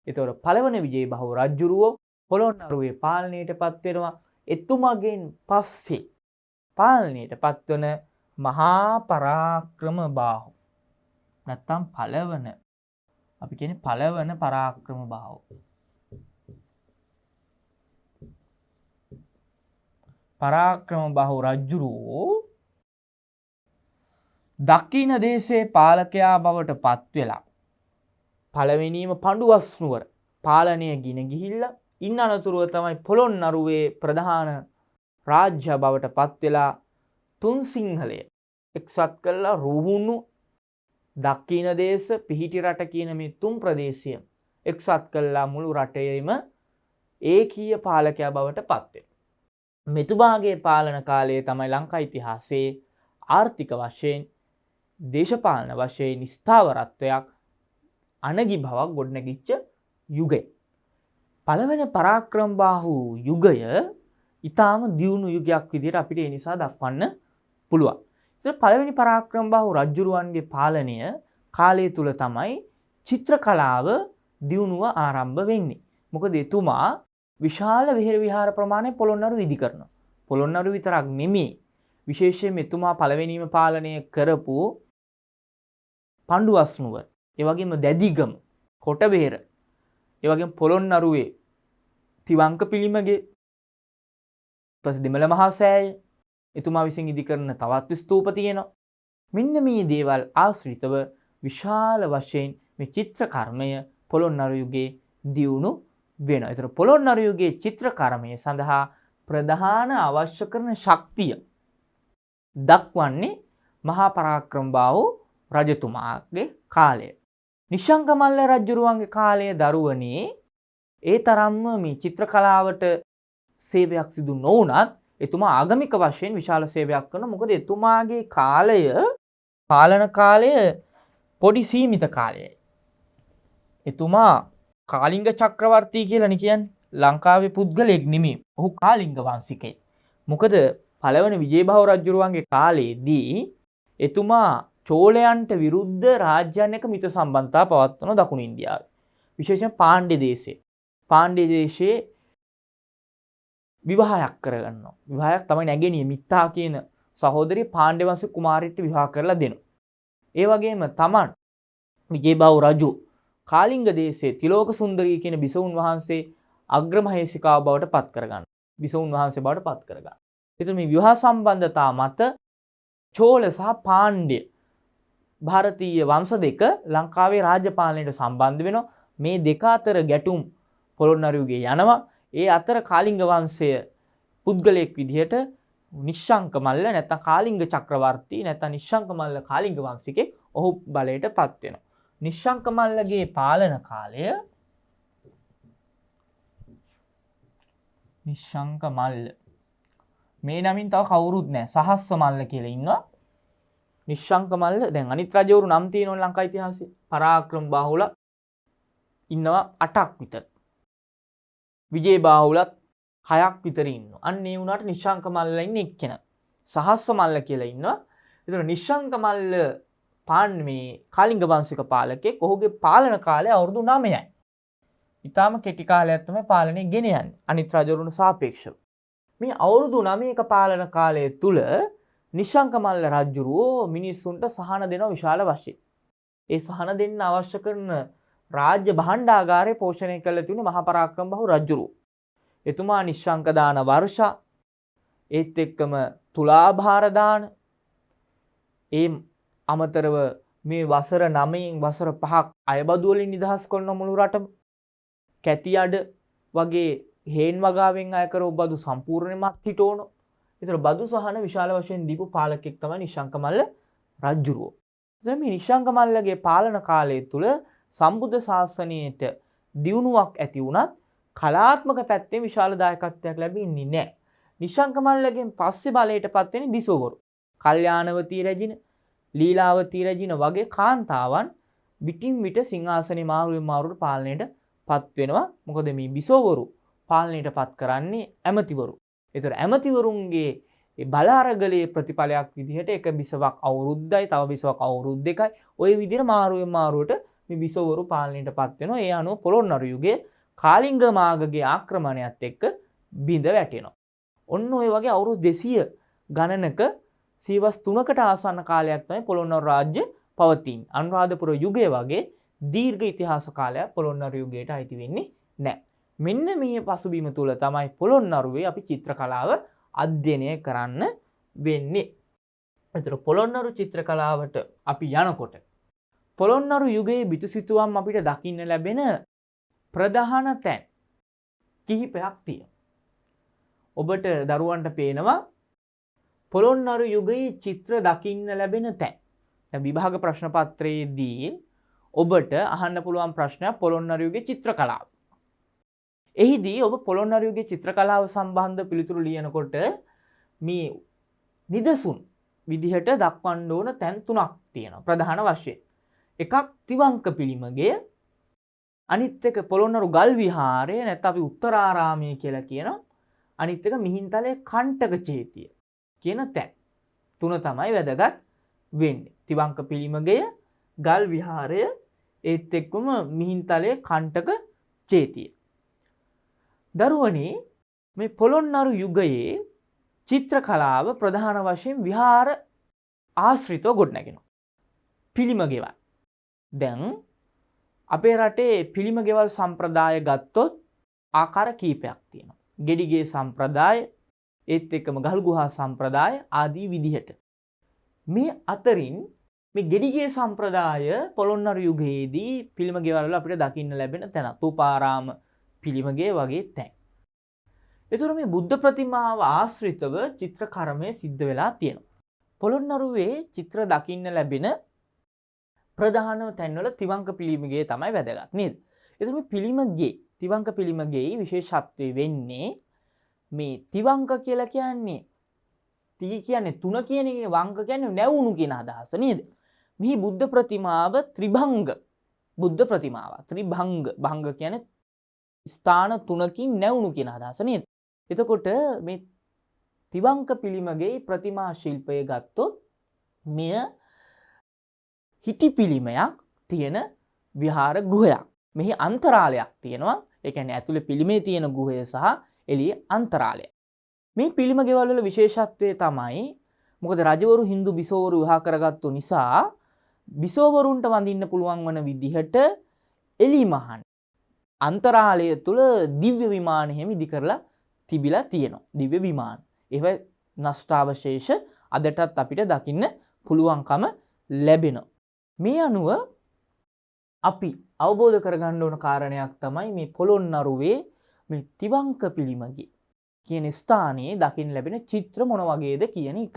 ඒතකොට පළවන විජේබාහු රජුරෝ පොළොන්නරුවේ පාලනයට පත් වෙනවා. එතුමාගෙන් පස්සේ පාලනයට පත්වන මහා පරාක්‍රම බාහු නැත්තම් පළවන අපි කියන්නේ පළවන පරාක්‍රම බාහු පරාක්‍රම බාහු රජුරෝ දක්ෂිණ දේශයේ පාලකයා බවට පත් වෙලා පළවෙනිම පඬුවස් නුවර පාලනය ගින ගිහිල්ලා ඉන්න අනතුරුව තමයි පොළොන්නරුවේ ප්‍රධාන රාජ්‍ය බවට පත් වෙලා තුන් සිංහලය එක්සත් කළා රුහුණු දක්ෂිණ දේශ පිහිටි රට කියන මේ තුන් ප්‍රදේශය එක්සත් කළා මුළු රටේම ඒකීය පාලකයා බවට පත් වෙනවා. මෙතුමාගේ පාලන කාලයේ තමයි ලංකා ඉතිහාසයේ ආර්ථික වශයෙන් දේශපාලන වශයෙන් ස්ථාවරත්වයක් අනගි බවක් ගොඩනැගිච්ච යුගය. පළවෙනි පරාක්‍රම බාහු යුගය ඊටාම දියුණු යුගයක් විදිහට අපිට ඒ නිසා දක්වන්න පුළුවන්. ඉතින් පළවෙනි පරාක්‍රම බාහු රජුරුවන්ගේ පාලනය කාලය තුල තමයි චිත්‍ර කලාව දියුණුව ආරම්භ වෙන්නේ. මොකද එතුමා විශාල විහෙර විහාර ප්‍රමාණය පොළොන්නරුව ඉදි කරනවා. පොළොන්නරුව විතරක් නෙමෙයි. විශේෂයෙන් එතුමා පළවෙනිම පාලනය කරපු පඬුවස් නුවර, ඒ වගේම දැදිගම, කොටබේර, ඒ වගේම පොළොන්නරුවේ තිවංක පිළිමගේ ඊපස්සේ දෙමළ මහා සෑය එතුමා විසින් ඉදි කරන තවත් ස්තූප තියෙනවා. මෙන්න මේ දේවල් ආශ්‍රිතව විශාල වශයෙන් මේ චිත්‍ර කර්මය පොළොන්නරු යුගයේ දියුණු වෙනවා. ඒතර පොළොන්නරු යුගයේ චිත්‍ර කර්මය සඳහා ප්‍රධාන අවශ්‍ය කරන ශක්තිය දක්වන්නේ මහා පරාක්‍රම බාහු රජතුමාගේ කාලය. නිශ්ශංකමල්ල රජුරුවන්ගේ කාලයේ දරුවනේ ඒ තරම්ම මේ චිත්‍ර කලාවට සේවයක් සිදු නොවුනත් එතුමා ආගමික වශයෙන් විශාල සේවයක් කරනවා. මොකද එතුමාගේ කාලය පාලන කාලය පොඩි සීමිත කාලයයි. එතුමා කාලිංග චක්‍රවර්ති කියලා කියන්නේ ලංකාවේ පුද්ගලයෙක් නෙමෙයි. ඔහු කාලිංග වංශිකයෙක්. මොකද පළවෙනි විජේබාහු රජුරුවන්ගේ කාලයේදී එතුමා චෝලයන්ට විරුද්ධ රාජ්‍යයන් එක්ක මිත්‍ර සම්බන්ධතා පවත්වන දකුණු ඉන්දියාවේ. විශේෂයෙන් පාණ්ඩ්‍ය දේශයේ. පාණ්ඩ්‍ය දේශයේ විවාහයක් කරගන්නවා. විවාහයක් තමයි නැගෙනිය මිත්තා කියන සහෝදරිය පාණ්ඩ්‍ය වංශ කුමාරිට විවාහ කරලා දෙනවා. ඒ වගේම තමන් විජේබාහු රජු කාලිංග දේශයේ තිලෝක සුන්දරී කියන බිසවුන් වහන්සේ අග්‍රමහේසිකාව බවට පත් කරගන්නවා. බිසවුන් වහන්සේ බවට පත් කරගන්නවා. එතකොට මේ විවාහ සම්බන්ධතා මත චෝල සහ පාණ්ඩ්‍ය ಭಾರತೀಯ වංශ දෙක ලංකාවේ රාජ්‍ය පාලනයට සම්බන්ධ වෙනවා. මේ දෙක අතර ගැටුම් පොළොන්නරුවේ යනවා. ඒ අතර කාලිංග වංශය පුද්ගලයෙක් විදිහට නිශ්ශංකමල්ල නැත්නම් කාලිංග චක්‍රවර්ති නැත්නම් නිශ්ශංකමල්ල කාලිංග වංශිකේ ඔහු බලයට පත් වෙනවා. නිශ්ශංක මල්ලගේ පාලන කාලය නිශ්ශංක මල්ල මේ නමින් තව කවුරුත් නැහැ. සහස්ස මල්ල කියලා ඉන්නවා. නිශ්ශංක මල්ල දැන් අනිත් රජවරු නම් තියෙනවා ලංකා ඉතිහාසයේ. පරාක්‍රම බාහුල ඉන්නවා 8ක් විතර. විජේ බාහුලත් 6ක් විතර ඉන්නවා. අන්න ඒ වුණාට නිශ්ශංක මල්ල ඉන්නේ එක්කෙනා. සහස්ස මල්ල කියලා ඉන්නවා. ඒතර නිශ්ශංක මල්ල මේ කාලිංග වංශික පාලකෙක්. ඔහුගේ පාලන කාලය අවුරුදු 9යි. ඊටාම කෙටි කාලයක් තමයි පාලනය ගෙන යන්නේ අනිත් රජවරුන්ට සාපේක්ෂව. මේ අවුරුදු 9ක පාලන කාලය තුල නිශ්ශංක මල්ල රජුරෝ මිනිස්සුන්ට සහන දෙනවා විශාල වශයෙන්. ඒ සහන දෙන්න අවශ්‍ය කරන රාජ්‍ය භාණ්ඩාගාරය පෝෂණය කළ තිබුණේ මහා පරාක්‍රම බහු රජුරෝ. එතුමා නිශ්ශංක දාන වර්ෂා ඒත් එක්කම තුලාභාර දාන ඒ අමතරව මේ වසර 9න් වසර 5ක් අයබදු වලින් නිදහස් කරන මුළු රටම කැති අඩ වගේ හේන් වගාවෙන් අය කර බදු සම්පූර්ණයෙන්ම අත්හිටවන. ඒතර බදු සහන විශාල වශයෙන් දීපු පාලකෙක් තමයි නිශ්ශංක මල්ල රජුරෝ. එතන මේ නිශ්ශංක මල්ලගේ පාලන කාලය තුල සම්බුද්ධ ශාසනයට දියුණුවක් ඇති වුණත් කලාත්මක පැත්තෙන් විශාල දායකත්වයක් ලැබෙන්නේ නැහැ. නිශ්ශංක මල්ලගෙන් පස්සේ බලයටපත් වෙන්නේ බිසෝවරු. කල්යාණවතී රැජින, ලීලාවතී රැජින වගේ කාන්තාවන් විටින් විට සිංහාසනේ මාරුවෙන් මාරුවට පාලනයට පත් වෙනවා. මොකද මේ බිසෝවරු පාලනයට පත් කරන්නේ ඇමතිවරු. ඒතර ඇමතිවරුන්ගේ බල අරගලයේ ප්‍රතිඵලයක් විදිහට එක බිසවක් අවුරුද්දයි තව බිසවක් අවුරුදු දෙකයි ওই විදිහට මාරුවෙන් මාරුවට මේ බිසෝවරු පාලනයට පත් වෙනවා. ඒ අනුව පොළොන්නරු යුගයේ කාලිංග මාගගේ ආක්‍රමණයත් එක්ක බිඳ වැටෙනවා. ඔන්න ඔය වගේ අවුරුදු 200 ගණනක සීවස් 3කට ආසන්න කාලයක් තමයි පොළොන්නරු රාජ්‍ය පවතින්නේ. අනුරාධපුර යුගය වගේ දීර්ඝ ඉතිහාස කාලයක් පොළොන්නරු යුගයට අයිති වෙන්නේ නැහැ. මෙන්න මේ පසුබිම තුල තමයි පොළොන්නරුවේ අපි චිත්‍ර කලාව අධ්‍යයනය කරන්න වෙන්නේ. ඒතර පොළොන්නරු චිත්‍ර කලාවට අපි යනකොට පොළොන්නරු යුගයේ බිතුසිතුවම් අපිට දකින්න ලැබෙන ප්‍රධාන තැන් කිහිපයක් තියෙනවා. ඔබට දරුවන්ට පේනවා පොළොන්නරු යුගයේ චිත්‍ර දකින්න ලැබෙන තැන්. දැන් විභාග ප්‍රශ්න පත්‍රයේදී ඔබට අහන්න පුළුවන් ප්‍රශ්නයක් පොළොන්නරු යුගයේ චිත්‍ර කලාව. එහිදී ඔබ පොළොන්නරු යුගයේ චිත්‍ර කලාව සම්බන්ධ පිළිතුරු ලියනකොට මේ නිදසුන් විදිහට දක්වන්න ඕන තැන් තුනක් තියෙනවා ප්‍රධාන වශයෙන්. එකක් තිවංක පිළිමගය, අනිත් එක පොළොන්නරු ගල් විහාරය නැත්නම් අපි උත්තරාරාමය කියලා කියනවා. අනිත් එක මිහින්තලේ කණ්ඨක චේතිය කියන තැන්. තුන තමයි වැදගත් වෙන්නේ. තිවංක පිළිමගය, ගල් විහාරය, ඒත් එක්කම මිහින්තලේ කණ්ඨක චේතිය. දරුවනි මේ පොළොන්නරු යුගයේ චිත්‍ර කලාව ප්‍රධාන වශයෙන් විහාර ආශ්‍රිතව ගොඩනැගෙනවා. පිළිම ගෙවල්. දැන් අපේ රටේ පිළිම ගෙවල් සම්ප්‍රදාය ගත්තොත් ආකාර කීපයක් තියෙනවා. ගෙඩිගේ සම්ප්‍රදාය, ඒත් එක්කම ගල් ගුහා සම්ප්‍රදාය ආදී විදිහට. මේ අතරින් මේ ගෙඩිගේ සම්ප්‍රදාය පොළොන්නරු යුගයේදී පිළිම ගෙවල් වල අපිට දකින්න ලැබෙන තැන. තූපාරාම පිළිමගේ වගේ තැන්. ඒතර මේ බුද්ධ ප්‍රතිමාව ආශ්‍රිතව චිත්‍ර කර්මය සිද්ධ වෙලා තියෙනවා. පොළොන්නරුවේ චිත්‍ර දකින්න ලැබෙන ප්‍රධාන තැන්වල තිවංක පිළිමගේ තමයි වැදගත් නේද? ඒතර මේ පිළිමගේ තිවංක පිළිමගේ විශේෂත්වය වෙන්නේ මේ තිවංක කියලා කියන්නේ තී කියන්නේ තුන කියන එකේ වංක කියන්නේ නැවුණු කියන අදහස නේද? මෙහි බුද්ධ ප්‍රතිමාව ත්‍රිභංග බුද්ධ ප්‍රතිමාව. ත්‍රිභංග භංග කියන්නේ ස්ථාන තුනකින් නැවුණු කියන අදහස නේද? එතකොට මේ තිවංක පිළිමගේ ප්‍රතිමා ශිල්පය ගත්තොත් මෙය හිටි පිළිමයක් තියෙන විහාර ගෘහයක්. මෙහි අන්තරාලයක් තියෙනවා. ඒ කියන්නේ ඇතුලේ පිළිමේ තියෙන ගෘහය සහ එළියේ අන්තරාලය. මේ පිළිම ගෙවල් වල විශේෂත්වය තමයි මොකද රජවරු Hindu බිසෝවරු විවාහ කරගත්තු නිසා බිසෝවරුන්ට වඳින්න පුළුවන් වන විදිහට එළි මහන් අන්තරාලය තුල දිව්‍ය විමාන හැම ඉදි කරලා තිබිලා තියෙනවා. දිව්‍ය විමාන. ඒවා නෂ්ටාවශේෂ අදටත් අපිට දකින්න පුළුවන්කම ලැබෙනවා. මේ අනුව අපි අවබෝධ කරගන්න ඕන කාරණයක් තමයි මේ පොළොන්නරුවේ මේ තිවංක පිළිමගේ කියන ස්ථානයේ දකින්න ලැබෙන චිත්‍ර මොන වගේද කියන එක.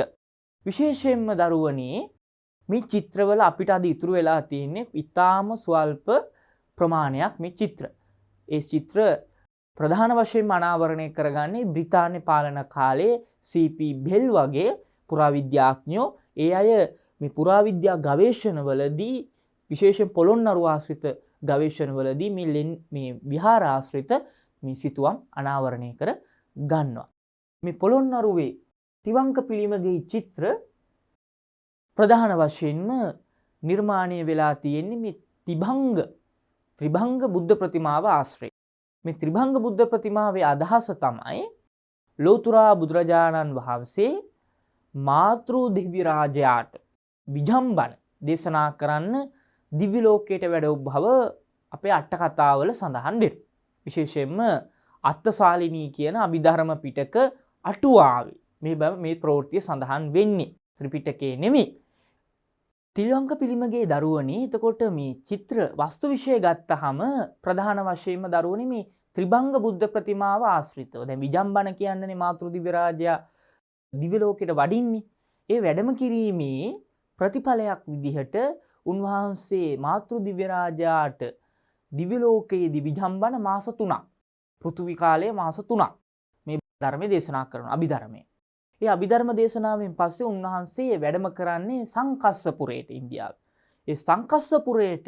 විශේෂයෙන්ම දරුවනේ මේ චිත්‍රවල අපිට අද ඉතුරු වෙලා තියෙන්නේ ඉතාම ස්වල්ප ප්‍රමාණයක් මේ චිත්‍ර. ඒ චිත්‍ර ප්‍රධාන වශයෙන් අනාවරණය කරගන්නේ බ්‍රිතාන්‍ය පාලන කාලයේ C.P. බෙල් වගේ පුරාවිද්‍යාඥයෝ. ඒ අය මේ පුරාවිද්‍යා ගවේෂණවලදී විශේෂයෙන් පොළොන්නරුව ආශ්‍රිත ගවේෂණවලදී මේ විහාර ආශ්‍රිත මේ සිතුවම් අනාවරණය කර ගන්නවා. මේ පොළොන්නරුවේ තිවංක පිළිමගේ චිත්‍ර ප්‍රධාන වශයෙන්ම නිර්මාණය වෙලා තියෙන්නේ මේ ත්‍රිභංග බුද්ධ ප්‍රතිමාව ආශ්‍රයෙන්. මේ ත්‍රිභංග බුද්ධ ප්‍රතිමාවේ අදහස තමයි ලෝතර බුදුරජාණන් වහන්සේ මාතෘ දිව්‍ය රාජයාට විජම්බන දේශනා කරන්න දිව්‍ය ලෝකයට වැඩ බව අපේ අට කතාවල සඳහන් වෙනවා. විශේෂයෙන්ම අත්තසාලිනී කියන අභිධර්ම පිටක අටුවාවේ මේ ප්‍රවෘත්තිය සඳහන් වෙන්නේ. ත්‍රිපිටකේ නෙමෙයි. තිලංක පිළිමගේ දරුවනේ එතකොට මේ චිත්‍ර වස්තු විෂය ගත්තහම ප්‍රධාන වශයෙන්ම දරුවනේ මේ ත්‍රිභංග බුද්ධ ප්‍රතිමාව ආශ්‍රිතව. දැන් විජම්බන කියන්නේ මාතෘ දිව්‍ය රාජයා දිව්‍ය ලෝකයට වඩින්නේ. ඒ වැඩම කිරීමේ ප්‍රතිඵලයක් විදිහට උන්වහන්සේ මාතෘ දිව්‍ය රාජයාට දිව්‍ය ලෝකයේදී විජම්බන මාස 3ක් පෘථිවි කාලයේ මාස 3ක් මේ ධර්මයේ දේශනා කරන අභිධර්මයේ. ඒ අභිධර්ම දේශනාවෙන් පස්සේ උන්වහන්සේ වැඩම කරන්නේ සංකස්සපුරයට ඉන්දියාවේ. ඒ සංකස්සපුරයට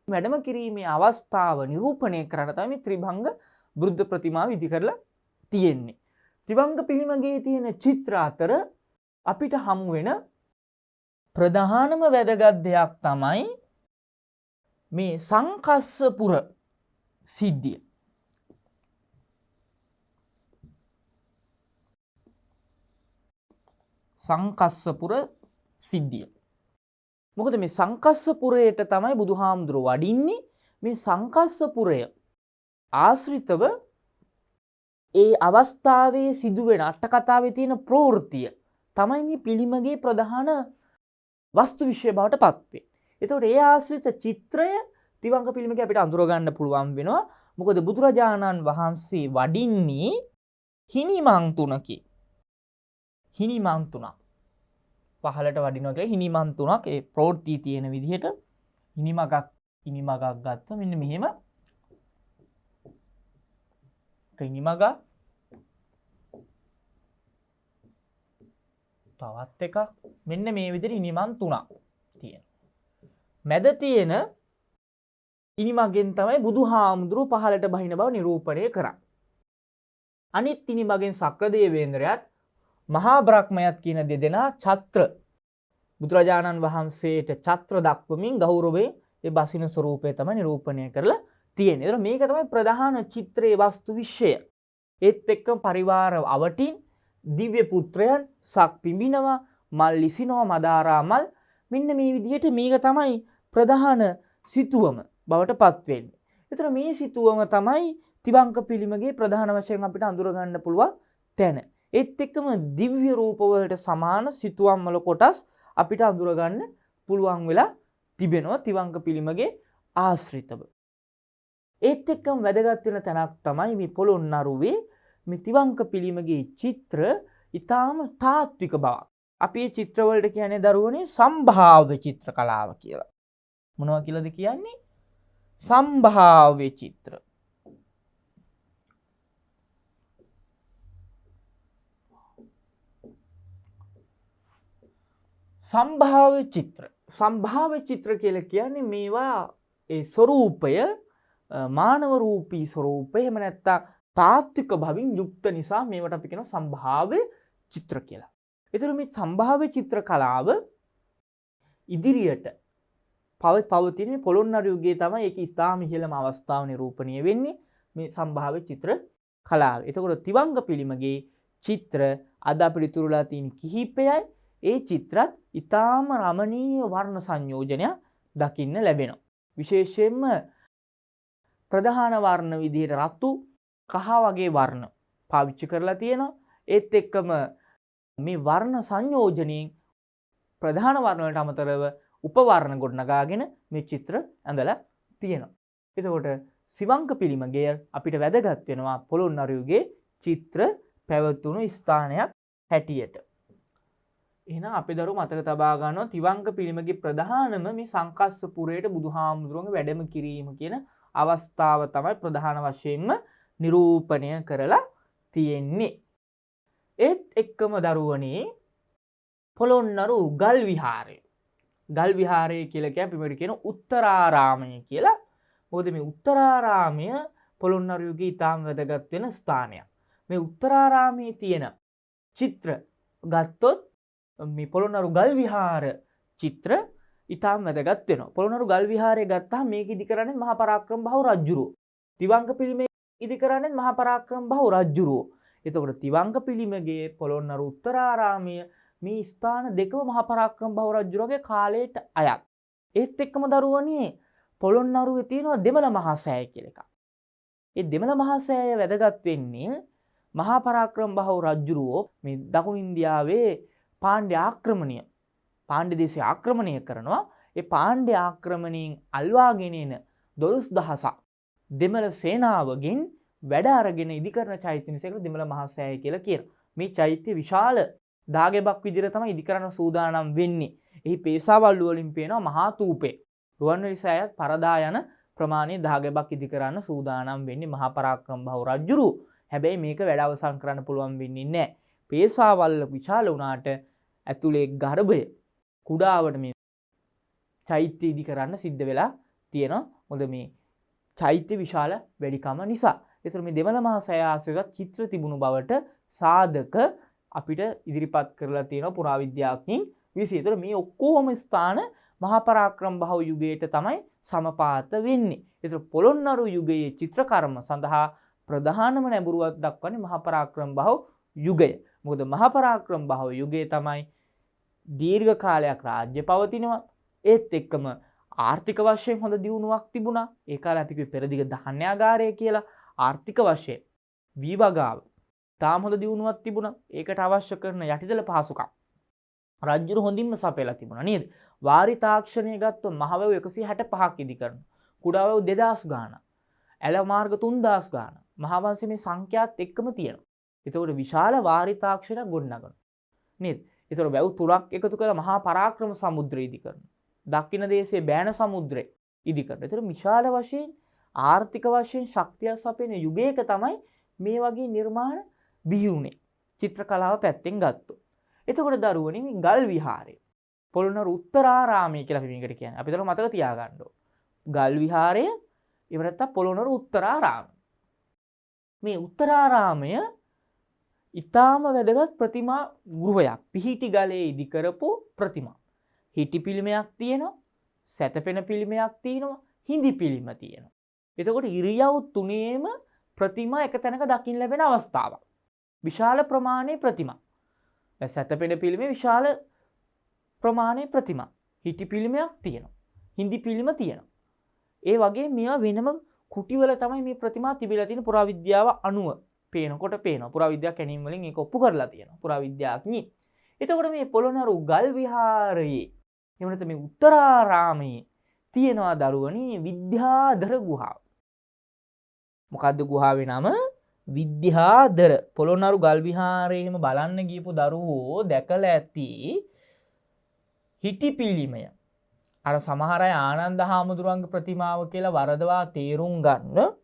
වැඩම කිරීමේ අවස්ථාව නිරූපණය කරන්න තමයි ත්‍රිභංග බුද්ධ ප්‍රතිමාව ඉදි කරලා තියෙන්නේ. ත්‍රිභංග පිළිමගේ තියෙන චිත්‍ර අතර අපිට හමු වෙන ප්‍රධානම වැදගත් දෙයක් තමයි මේ සංකස්සපුර සිද්ධිය. සංකස්සපුර සිද්ධිය. මොකද මේ සංකස්සපුරයට තමයි බුදුහාමුදුරුවෝ වඩින්නේ. මේ සංකස්සපුරය ආශ්‍රිතව ඒ අවස්ථාවේ සිදුවෙන අට කතාවේ තියෙන ප්‍රවෘත්තිය තමයි මේ පිළිමගේ ප්‍රධාන වස්තු විෂය බවට පත් වෙන්නේ. එතකොට ඒ ආශ්‍රිත චිත්‍රය තිවංග පිළිමකේ අපිට අඳුර ගන්න පුළුවන් වෙනවා. මොකද බුදුරජාණන් වහන්සේ වඩින්නේ හිනිමන් තුනකේ. හිනිමන් තුනක්. පහලට වඩිනවා කියලා හිනිමන් තුනක් ඒ ප්‍රවෘත්ති තියෙන විදිහට හිනිමගක් ගත්ත මෙන්න මෙහෙම හිනිමග තවත් එකක් මෙන්න මේ විදිහට හිනිමන් තුනක් තියෙනවා. මැද තියෙන හිනිමගෙන් තමයි බුදුහාමුදුරුවෝ පහලට බහින බව නිරූපණය කරන්නේ. අනිත් හිනිමගෙන් සක්‍රදේවේන්ද්‍රයාත් මහා බ්‍රහ්මයත් කියන දෙදෙනා ඡත්‍ර බුදුරජාණන් වහන්සේට ඡත්‍ර දක්වමින් ගෞරවයෙන් ඒ බසින ස්වරූපය තමයි නිරූපණය කරලා තියෙන්නේ. ඒතර මේක තමයි ප්‍රධාන චිත්‍රයේ වස්තු විෂය. ඒත් එක්කම පරිවාර අවටින් දිව්‍ය පුත්‍රයන් සක් පිඹිනවා, මල් ලිසිනවා, මදාරා මල් මෙන්න මේ විදිහට මේක තමයි ප්‍රධාන සිතුවම බවට පත් වෙන්නේ. ඒතර මේ සිතුවම තමයි තිවංක පිළිමගේ ප්‍රධාන වශයෙන් අපිට අඳුර ගන්න පුළුවන් තැන. ඒත් එක්කම දිව්‍ය රූපවලට සමාන සිතුවම් වල කොටස් අපිට අඳුර ගන්න පුළුවන් වෙලා තිබෙනවා තිවංක පිළිමගේ ආශ්‍රිතව. ඒත් එක්කම වැදගත් වෙන තැනක් තමයි මේ පොළොන්නරුවේ මේ තිවංක පිළිමගේ චිත්‍ර ඊටාම තාත්වික බවක්. අපි මේ චිත්‍ර වලට කියන්නේ දරුවනේ සම්භාව්‍ය චිත්‍ර කලාව කියලා. මොනවා කියලාද කියන්නේ? සම්භාව්‍ය චිත්‍ර. සම්භාව්‍ය චිත්‍ර කියලා කියන්නේ මේවා ඒ ස්වરૂපය මානව රූපී ස්වરૂපය එහෙම නැත්නම් තාත්වික භවින් යුක්ත නිසා මේවට අපි කියනවා සම්භාව්‍ය චිත්‍ර කියලා. ඒතර මේ සම්භාව්‍ය චිත්‍ර කලාව ඉදිරියට පවතින පොළොන්නරු යුගයේ තමයි ඒක ඉස්තාම ඉහළම අවස්ථාව නිරූපණය වෙන්නේ මේ සම්භාව්‍ය චිත්‍ර කලාව. එතකොට තිවංග පිළිමගේ චිත්‍ර අද අපිට ඉතුරුලා තියෙන කිහිපයයි. ඒ චිත්‍රත් ඊටාම රමණීය වර්ණ සංයෝජනයක් දකින්න ලැබෙනවා. විශේෂයෙන්ම ප්‍රධාන වර්ණ විදිහට රතු, කහ වගේ වර්ණ පාවිච්චි කරලා තියෙනවා. ඒත් එක්කම මේ වර්ණ සංයෝජනයෙන් ප්‍රධාන වර්ණ වලට අමතරව උපවර්ණ ගොඩනගාගෙන මේ චිත්‍ර ඇඳලා තියෙනවා. එතකොට සිවංක පිළිමගේ අපිට වැදගත් වෙනවා පොළොන්නරු යුගයේ චිත්‍ර පැවතුණු ස්ථානයක් හැටියට. එහෙනම් අපේ දරුවෝ මතක තබා ගන්නවා තිවංග පිළිමගේ ප්‍රධානම මේ සංකස්ස පුරයට බුදුහාමුදුරුවන්ගේ වැඩම කිරීම කියන අවස්ථාව තමයි ප්‍රධාන වශයෙන්ම නිරූපණය කරලා තියෙන්නේ. ඒත් එක්කම දරුවනේ පොළොන්නරු ගල් විහාරය. ගල් විහාරය කියලා කියන්නේ අපි මේකට කියන උත්තරාරාමය කියලා. මොකද මේ උත්තරාරාමය පොළොන්නරු යුගයේ ඉතාම වැදගත් වෙන ස්ථානයක්. මේ උත්තරාරාමයේ තියෙන චිත්‍ර ගත්තොත් මේ පොළොන්නරු ගල් විහාර චිත්‍ර ඉතාම වැදගත් වෙනවා. පොළොන්නරු ගල් විහාරය ගත්තාම මේක ඉදි කරන්නේ මහා පරාක්‍රම බහු රජුරෝ. තිවංග පිළිමේ ඉදි කරන්නේ මහා පරාක්‍රම බහු රජුරෝ. එතකොට තිවංග පිළිමගේ පොළොන්නරු උත්තරාරාමය මේ ස්ථාන දෙකම මහා පරාක්‍රම බහු රජුරෝගේ කාලයට අයත්. ඒත් එක්කම දරුවනේ පොළොන්නරුවේ තියෙනවා දෙමළ මහා සෑය කියලා එකක්. ඒ දෙමළ මහා සෑය වැදගත් වෙන්නේ මහා පරාක්‍රම බහු රජුරෝ මේ දකුණු ඉන්දියාවේ පාණ්ඩ්‍ය ආක්‍රමණය පාණ්ඩ්‍ය දේශය ආක්‍රමණය කරනවා. ඒ පාණ්ඩ්‍ය ආක්‍රමණයෙන් අල්වාගෙන එන 12000ක් දෙමළ සේනාවගෙන් වැඩ අරගෙන ඉදි කරන චෛත්‍ය නිසයකට දෙමළ මහා සෑය කියලා කියනවා. මේ චෛත්‍ය විශාල දාගෙබක් විදිහට තමයි ඉදි කරන්න සූදානම් වෙන්නේ. එහි පේසාවල්ලු වලින් පේනවා මහා තූපේ. රුවන්වැලි සෑයත් පරදා යන ප්‍රමාණය දාගෙබක් ඉදි කරන්න සූදානම් වෙන්නේ මහා පරාක්‍රම බහු රජුරු. හැබැයි මේක වැඩ අවසන් කරන්න පුළුවන් වෙන්නේ නැහැ. පේසාවල්ල විශාල වුණාට ඇතුලේ ගර්භය කුඩාවට මේ චෛත්‍ය ඉදි කරන්න සිද්ධ වෙලා තියෙනවා. මොකද මේ චෛත්‍ය විශාල වැඩිකම නිසා. ඒතර මේ දෙමළ මහා සෑය ආශ්‍රිතව චිත්‍ර තිබුණු බවට සාධක අපිට ඉදිරිපත් කරලා තියෙනවා පුරාවිද්‍යාඥයින් විසින්. ඒතර මේ ඔක්කොම ස්ථාන මහා පරාක්‍රම බහු යුගයට තමයි සමපාත වෙන්නේ. ඒතර පොළොන්නරු යුගයේ චිත්‍රකර්ම සඳහා ප්‍රධානම නැඹුරුවක් දක්වන්නේ මහා පරාක්‍රම බහු යුගය. මොකද මහා පරාක්‍රම බහු යුගයේ තමයි දීර්ඝ කාලයක් රාජ්‍ය පවතිනවා. ඒත් එක්කම ආර්ථික වශයෙන් හොඳ දියුණුවක් තිබුණා. ඒ කාලේ අපි කිව්වේ පෙරදිග ධාන්‍යාගාරය කියලා. ආර්ථික වශයෙන් වීවගාව තාම හොඳ දියුණුවක් තිබුණා. ඒකට අවශ්‍ය කරන යටිදල පහසුකම් රජුරු හොඳින්ම සපයලා තිබුණා නේද? වාරි තාක්ෂණය ගත්තොත් මහවැව් 165ක් ඉදි කරනවා. කුඩාවැව් 2000 ගාණක්. ඇල මාර්ග 3000 ගාණක්. මහාවංශයේ මේ සංඛ්‍යාත් එක්කම තියෙනවා. ඒතකොට විශාල වාරි තාක්ෂණයක් ගොඩනගනවා. නේද? ඒතකොට වැව් තුනක් එකතු කරලා මහා පරාක්‍රම සමුද්‍රය ඉදි කරනවා. දක්ෂිණ දේශයේ බෑන සමුද්‍රය ඉදි කරනවා. ඒතකොට විශාල වශයෙන් ආර්ථික වශයෙන් ශක්තිය සපයන යුගයක තමයි මේ වගේ නිර්මාණ බිහි වුණේ. චිත්‍ර කලාව පැත්තෙන් ගත්තොත්. එතකොට දරුවනේ මේ ගල් විහාරය පොළොන්නරු උත්තරාරාමය කියලා අපි මේකට කියන්නේ. අපි දරුවෝ මතක තියාගන්න ඕන. ගල් විහාරය එහෙම නැත්නම් පොළොන්නරු උත්තරාරාමය. මේ උත්තරාරාමය ඊටාම වැදගත් ප්‍රතිමා ගෘහයක්. පිහිටි ගලේ ඉදි කරපු ප්‍රතිමා. හිටි පිළිමයක් තියෙනවා, සැතපෙන පිළිමයක් තියෙනවා, හිඳි පිළිම තියෙනවා. එතකොට ඉරියව් තුනේම ප්‍රතිමා එක තැනක දකින්න ලැබෙන අවස්ථාවක්. විශාල ප්‍රමාණයේ ප්‍රතිමා. සැතපෙන පිළිමේ විශාල ප්‍රමාණයේ ප්‍රතිමා. හිටි පිළිමයක් තියෙනවා. හිඳි පිළිම තියෙනවා. ඒ වගේ මේවා වෙනම කුටිවල තමයි මේ ප්‍රතිමා තිබිලා තියෙන පුරාවිද්‍යාව අනුව පේනකොට පේනවා. පුරාවිද්‍යා කැණීම් වලින් ඒක ඔප්පු කරලා තියෙනවා පුරාවිද්‍යාඥයින්. එතකොට මේ පොළොන්නරු ගල් විහාරයේ එහෙම නැත්නම් මේ උත්තරාරාමයේ තියෙනවා දරුවනි විද්‍යාධර ගුහාව. මොකද්ද ගුහාවේ නම? විද්‍යාධර. පොළොන්නරු ගල් විහාරයේම බලන්න ගියපු දරුවෝ දැකලා ඇති හිටි පිළිමය. අර සමහර අය ආනන්ද හාමුදුරුවන්ගේ ප්‍රතිමාව කියලා වරදවා තේරුම් ගන්න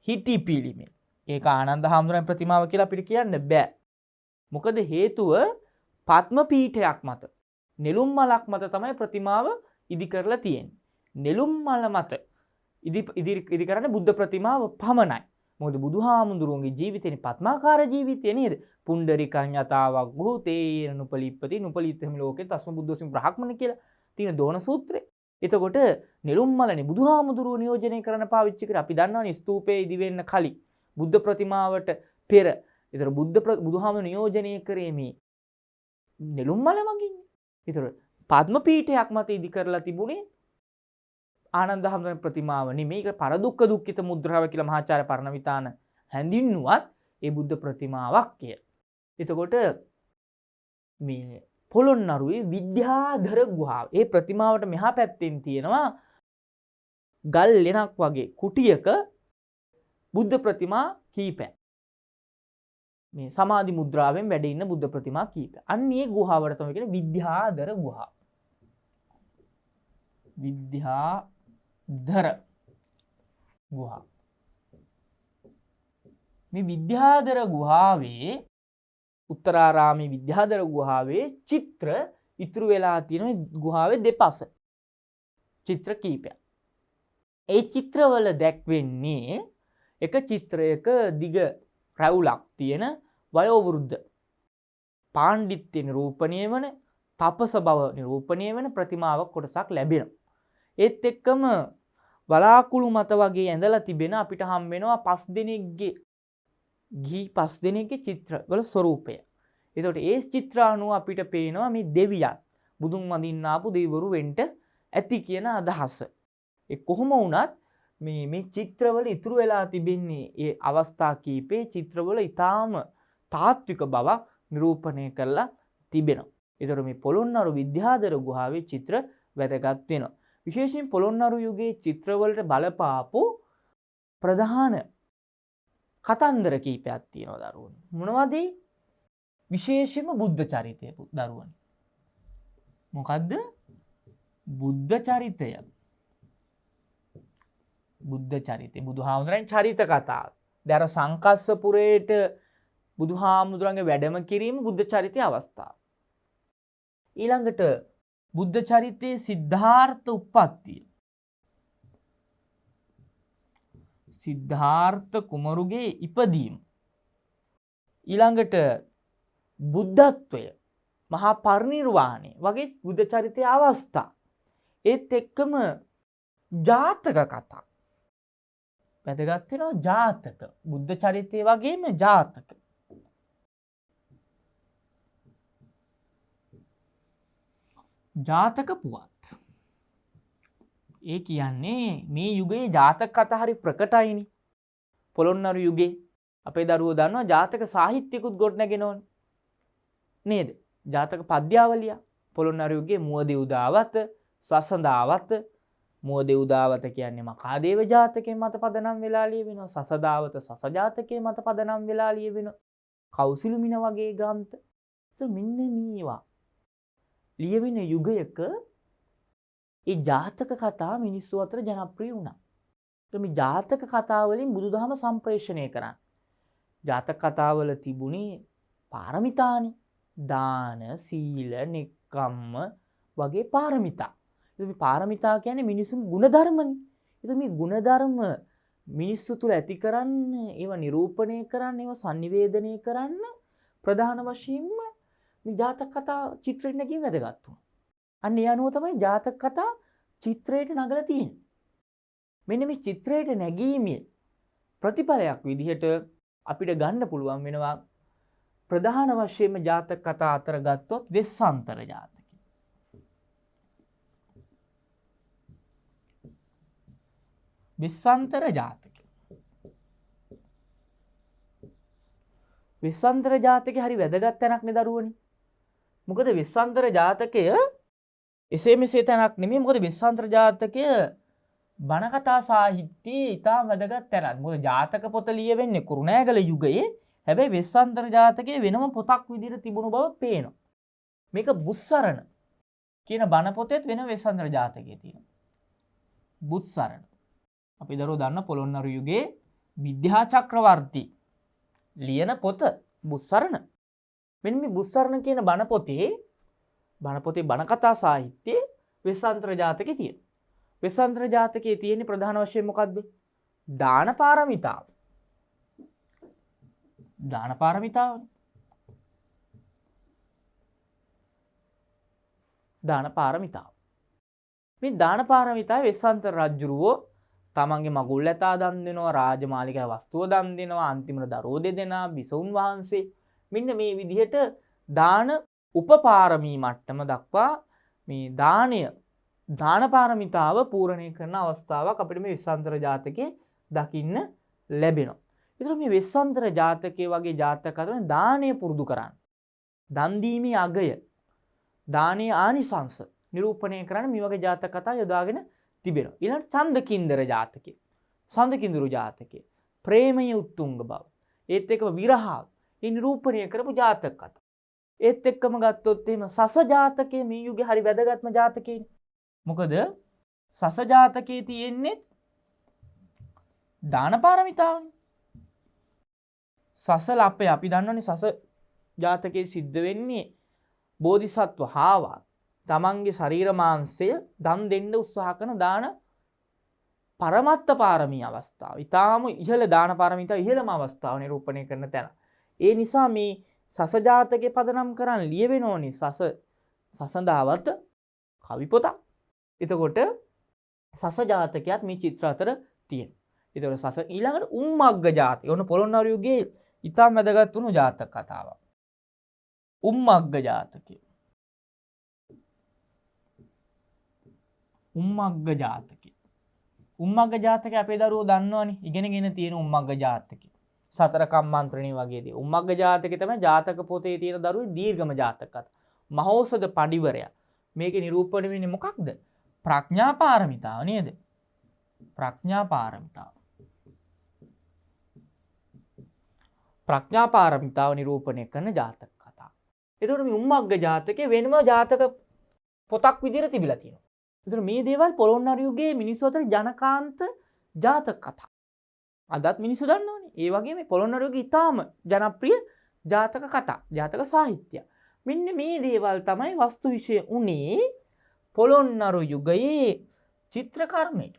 හිටි පිළිමය. ඒක ආනන්ද හාමුදුරුවන්ගේ ප්‍රතිමාව කියලා අපිට කියන්න බෑ. මොකද හේතුව පద్ම පීඨයක් මත නෙළුම් මලක් මත තමයි ප්‍රතිමාව ඉදි කරලා තියෙන්නේ. නෙළුම් මල මත ඉදි කරන්නේ බුද්ධ ප්‍රතිමාව පමණයි. මොකද බුදුහාමුදුරුවන්ගේ ජීවිතේනේ පద్මාකාර ජීවිතය නේද? පුණ්ඩරිකං යතාවක් භූතේ නුපලිප්පති නුපලිත්තම ලෝකේ තස්ම බුද්ධෝසින් බ්‍රහ්මණ කියලා තියෙන දෝන සූත්‍රය. එතකොට නෙළුම් මලනේ බුදුහාමුදුරුවෝ නියෝජනය කරන්න පාවිච්චි කරා. අපි දන්නවනේ ස්තූපේ ඉදි වෙන්න කලින් බුද්ධ ප්‍රතිමාවට පෙර. ඒතර බුදුහාමුදුරුවෝ නියෝජනය කරේ මේ නෙළුම් මල මගින්. ඒතර පද්ම පීඨයක් මත ඉදි කරලා තිබුණේ ආනන්ද හාමුදුරුවෝ ප්‍රතිමාව නෙමෙයි. ඒක පරදුක්ඛ දුක්ඛිත මුද්‍රාව කියලා මහාචාර්ය පරණවිතාන හැඳින්නුවත් ඒ බුද්ධ ප්‍රතිමාවක් කිය. එතකොට මේ පොළොන්නරුවේ විද්‍යාධර ගුහාව. ඒ ප්‍රතිමාවට මෙහා පැත්තෙන් තියෙනවා ගල් ලෙනක් වගේ කුටියක බුද්ධ ප්‍රතිමා කීපයක්. මේ සමාධි මුද්‍රාවෙන් වැඩ ඉන්න බුද්ධ ප්‍රතිමා කීපය. අන්න ඒ ගුහාවට තමයි කියන්නේ විද්‍යාධර ගුහා. විද්‍යාධර ගුහා. මේ විද්‍යාධර ගුහාවේ උත්තරාරාමී විද්‍යාධර ගුහාවේ චිත්‍ර ඉතුරු වෙලා තියෙන ගුහාවේ දෙපස චිත්‍ර කීපයක්. ඒ චිත්‍රවල දැක්වෙන්නේ එක චිත්‍රයක දිග රැවුලක් තියෙන වයෝවෘද්ධ පාණ්ඩිත්‍ය නිරූපණය වන තපස බව නිරූපණය වෙන ප්‍රතිමාවක් කොටසක් ලැබෙනවා. ඒත් එක්කම වලාකුළු මත වගේ ඇඳලා තිබෙන අපිට හම් වෙනවා 5 දෙනෙක්ගේ ගිහි 5 දෙනෙක්ගේ චිත්‍රවල ස්වරූපය. එතකොට ඒ චිත්‍ර අනුව අපිට පේනවා මේ දෙවියන් බුදුන් වඳින්න ආපු දෙවිවරු වෙන්න ඇති කියන අදහස. ඒ කොහොම වුණත් මේ චිත්‍රවල ඉතුරු වෙලා තිබෙන්නේ ඒ අවස්ථා කීපේ චිත්‍රවල ඊටාම තාත්වික බවක් නිරූපණය කරලා තිබෙනවා. ඒතර මේ පොළොන්නරු විද්‍යාධර ගුහාවේ චිත්‍ර වැදගත් වෙනවා. විශේෂයෙන් පොළොන්නරු යුගයේ චිත්‍රවලට බලපාපු ප්‍රධාන කතන්දර කීපයක් තියෙනවා දරුවනි. මොනවද? විශේෂයෙන්ම බුද්ධ චරිතය දරුවනි. මොකද්ද? බුද්ධ චරිතය. බුද්ධ චරිතය. බුදුහාමුදුරන් චරිත කතා. දැන් අර සංකස්සපුරේට බුදුහාමුදුරන්ගේ වැඩම කිරීම බුද්ධ චරිතයේ අවස්ථාව. ඊළඟට බුද්ධ චරිතයේ සිද්ධාර්ථ උප්පත්තිය. සිද්ධාර්ථ කුමරුගේ ඉපදීම. ඊළඟට බුද්ධත්වය, මහා පරිනිර්වාණය වගේ බුද්ධ චරිතයේ අවස්ථා. ඒත් එක්කම ජාතක කතා. වැදගත් වෙනවා ජාතක. බුද්ධ චරිතය වගේම ජාතක. ජාතක පුවත්. ඒ කියන්නේ මේ යුගයේ ජාතක කතා හරි ප්‍රකටයිනේ. පොළොන්නරු යුගයේ අපේ දරුවෝ දන්නවා ජාතක සාහිත්‍යකුත් ගොඩනගෙනවනේ. නේද? ජාතක පද්‍යාවලිය පොළොන්නරු යුගයේ මුවදෙව්දාවත, සසදාවත. මුවදෙව්දාවත කියන්නේ මකාදේව ජාතකයේ මත පදනම් වෙලා ලියවෙනවා. සසදාවත සස ජාතකයේ මත පදනම් වෙලා ලියවෙනවා. කෞසිලුමින වගේ ග්‍රන්ථ. මෙන්න මේවා ලියවෙන යුගයක ඒ ජාතක කතා මිනිස්සු අතර ජනප්‍රිය වුණා. මේ ජාතක කතා වලින් බුදුදහම සම්ප්‍රේෂණය කරන්න. ජාතක කතාවල තිබුණේ පාරමිතානේ. දාන, සීල, නෙක්ඛම්ම වගේ පාරමිතා. මේ පාරමිතා කියන්නේ මිනිසුන් ගුණධර්මනේ. ඉතින් මේ ගුණධර්ම මිනිස්සු තුල ඇති කරන්න, ඒවා නිරූපණය කරන්න, ඒවා sannivedanaya කරන්න ප්‍රධාන වශයෙන්ම මේ ජාතක කතා චිත්‍රෙට නැගීම වැදගත් වුණා. අන්න ඒ අනුව තමයි ජාතක කතා චිත්‍රයට නගලා තියෙන්නේ. මෙන්න මේ චිත්‍රයට නැගීමේ ප්‍රතිඵලයක් විදිහට අපිට ගන්න පුළුවන් වෙනවා ප්‍රධාන වශයෙන්ම ජාතක කතා අතර ගත්තොත් වෙස්සන්තර ජාතකය. වෙස්සන්තර ජාතකය. වෙස්සන්තර ජාතකය හරි වැදගත් තැනක් නේ දරුවනි. මොකද වෙස්සන්තර ජාතකය එසේ මෙසේ තැනක් නෙමෙයි. මොකද වෙස්සන්තර ජාතකය බණ කතා සාහිත්‍යයේ ඉතාම වැදගත් තැනක්. මොකද ජාතක පොත ලියවෙන්නේ කුරුණෑගල යුගයේ. හැබැයි වෙස්සන්තර ජාතකයේ වෙනම පොතක් විදිහට තිබුණු බව පේනවා. මේක බුස්සරණ කියන බණ පොතේත් වෙන වෙස්සන්තර ජාතකයේ තියෙනවා. බුස්සරණ. අපි දරුවෝ දන්න පොළොන්නරු යුගයේ විද්‍යා චක්‍රවර්ති ලියන පොත බුස්සරණ. මෙන්න මේ බුස්සරණ කියන බණ පොතේ බණ කතා සාහිත්‍යයේ වෙස්සන්තර ජාතකයේ තියෙනවා. වෙස්සන්තර ජාතකයේ තියෙන ප්‍රධාන වශයෙන් මොකද්ද? දාන පාරමිතාව. දාන පාරමිතාව. දාන පාරමිතාව. මේ දාන පාරමිතාව වෙස්සන්තර රජුරෝ තමන්ගේ මගුල් ඇතා දන් දෙනවා, රාජමාලිගා වස්තුව දන් දෙනවා, අන්තිමට දරුවෝ දෙදෙනා, බිසවුන් වහන්සේ. මෙන්න මේ විදිහට දාන උපපාරමී මට්ටම දක්වා මේ දාන පාරමිතාව පූර්ණේ කරන අවස්ථාවක් අපිට මේ වෙස්සන්තර ජාතකයේ දකින්න ලැබෙනවා. ඒතර මේ වෙස්සන්තර ජාතකයේ වගේ ජාතක අතර දානය පුරුදු කරන්න. දන් දීමේ අගය, දානයේ ආනිසංස නිරූපණය කරන්න මේ වගේ ජාතක කතා යොදාගෙන තිබෙනවා. ඊළඟට ඡන්දකින්දර ජාතකය, සඳකිඳුරු ජාතකය, ප්‍රේමයේ උත්තුංග බව, ඒත් එක්කම විරහ, ඒ නිරූපණය කරපු ජාතක කතා. ඒත් එක්කම ගත්තොත් එහෙම සස ජාතකයේ මේ යුගයේ හරි වැදගත්ම ජාතකයනේ. මොකද සස ජාතකයේ තියෙන්නේ දාන පාරමිතාවනේ. සස ලපේ අපි දන්නවනේ සස ජාතකයේ සිද්ධ වෙන්නේ බෝධිසත්ව හාවා තමන්ගේ ශරීර මාංශය දන් දෙන්න උත්සාහ කරන දාන පරමත්ත පාරමී අවස්ථාව. ඊටාම ඉහළ දාන පාරමිතාව ඉහළම අවස්ථාව නිරූපණය කරන තැන. ඒ නිසා මේ සස ජාතකේ පදනම් කරන් ලියවෙන ඕනේ සසඳාවත කවි පොතක්. එතකොට සස ජාතකයක් මේ චිත්‍ර අතර තියෙනවා. ඒතකොට සස ඊළඟට උම්මග්ග ජාතකය. ඔන්න පොළොන්නරු යුගයේ ඊටාම වැදගත් වුණු ජාතක කතාවක්. උම්මග්ග ජාතකය. උම්මග්ග ජාතකය. උම්මග්ග ජාතකය අපේ දරුවෝ දන්නවනේ. ඉගෙනගෙන තියෙන උම්මග්ග ජාතකය. සතර කම්මන්ත්‍රණී වගේ දේ. උම්මග්ග ජාතකය තමයි ජාතක පොතේ තියෙන දරුවේ දීර්ඝම ජාතක කතා. මහෞෂධ පඬිවරයා. මේකේ නිරූපණය වෙන්නේ මොකක්ද? ප්‍රඥා පාරමිතාව නේද? ප්‍රඥා පාරමිතාව. ප්‍රඥා පාරමිතාව නිරූපණය කරන ජාතක කතා. එතකොට මේ උම්මග්ග ජාතකයේ වෙනම ජාතක පොතක් විදිහට තිබිලා තියෙනවා. එතකොට මේ දේවල් පොළොන්නරු යුගයේ මිනිස්සු අතර ජනකාන්ත ජාතක කතා. අදත් මිනිස්සු දන්නවනේ. ඒ වගේ මේ පොළොන්නරු යුගයේ ඉතාම ජනප්‍රිය ජාතක කතා, ජාතක සාහිත්‍ය. මෙන්න මේ දේවල් තමයි වස්තු විෂය උනේ පොළොන්නරු යුගයේ චිත්‍ර කර්මයට.